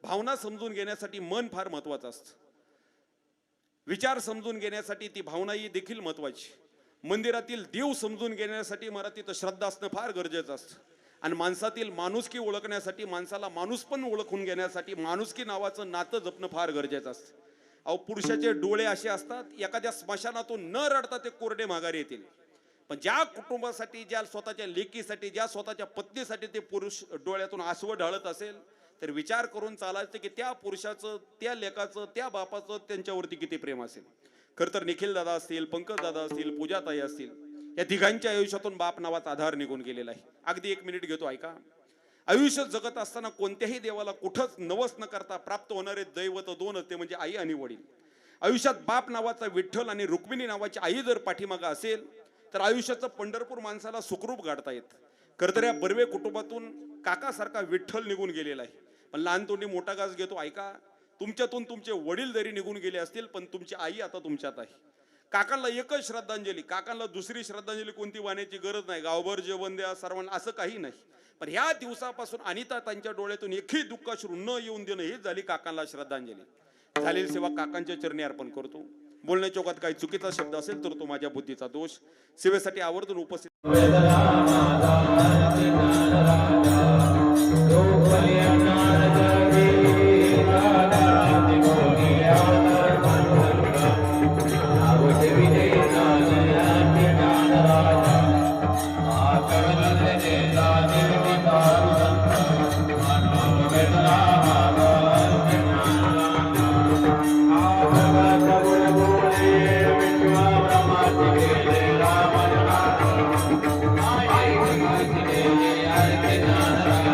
Speaker 1: भावना समजून घेण्यासाठी मन फार महत्वाचं असतं. विचार समजून घेण्यासाठी ती भावनाही देखील महत्वाची. मंदिरातील देव समजून घेण्यासाठी मला तिथं श्रद्धा असणं फार गरजेचं असतं. आणि माणसातील माणुसकी ओळखण्यासाठी, माणसाला माणूस पण ओळखून घेण्यासाठी माणुसकी नावाचं नातं जपणं फार गरजेचं असतं. अहो, पुरुषाचे डोळे असे असतात, एखाद्या स्मशानातून न रडता ते कोरडे माघारी येतील, पण ज्या कुटुंबासाठी, ज्या स्वतःच्या लेकीसाठी, ज्या स्वतःच्या पत्नीसाठी ते पुरुष डोळ्यातून आसवं ढाळत असेल, तर विचार करून चालायचं की त्या पुरुषाचं, त्या लेकाचं, त्या बापाचं त्यांच्यावरती किती प्रेम असेल. खरं तर निखिल दादा असतील, पंकज दादा असतील, पूजाताई असतील, या तिघांच्या आयुष्यातून बाप नावाचा आधार निघून गेलेला आहे. अगदी 1 मिनिट घेतो, ऐका. आयुष्य जगत असताना कोणत्याही देवाला कुठंच नवस न करता प्राप्त होणारे दैवत 2 ते म्हणजे आई आणि वडील. आयुष्यात बाप नावाचा विठ्ठल आणि रुक्मिणी नावाची आई जर पाठीमागा असेल तर आयुष्याचं पंढरपूर माणसाला सुखरूप गाठता येत. खरं तर या बर्वे कुटुंबातून काकासारखा विठ्ठल निघून गेलेला आहे. पण लहान तोंडी मोठा घास घेतो, ऐका. तुमच्यातून तुमचे वडील जरी निघून गेले असतील पण तुमची आई आता तुमच्यात आहे. काकांना एकच श्रद्धांजली, काकांना दुसरी श्रद्धांजली कोणती वाहण्याची गरज नाही. गावभर जेवण द्या सर्वांना असं काही नाही. पण ह्या दिवसापासून अनिता त्यांच्या डोळ्यातून एकही दुःखाश्रू न येऊन देणं हीच झाली काकांना श्रद्धांजली. झालेली सेवा काकांच्या चरणी अर्पण करतो. बोलण्याच्या चौकात काही चुकीचा शब्द असेल तर तो माझ्या बुद्धीचा दोष. सेवेसाठी आवर्जून उपस्थित
Speaker 2: Hare Krishna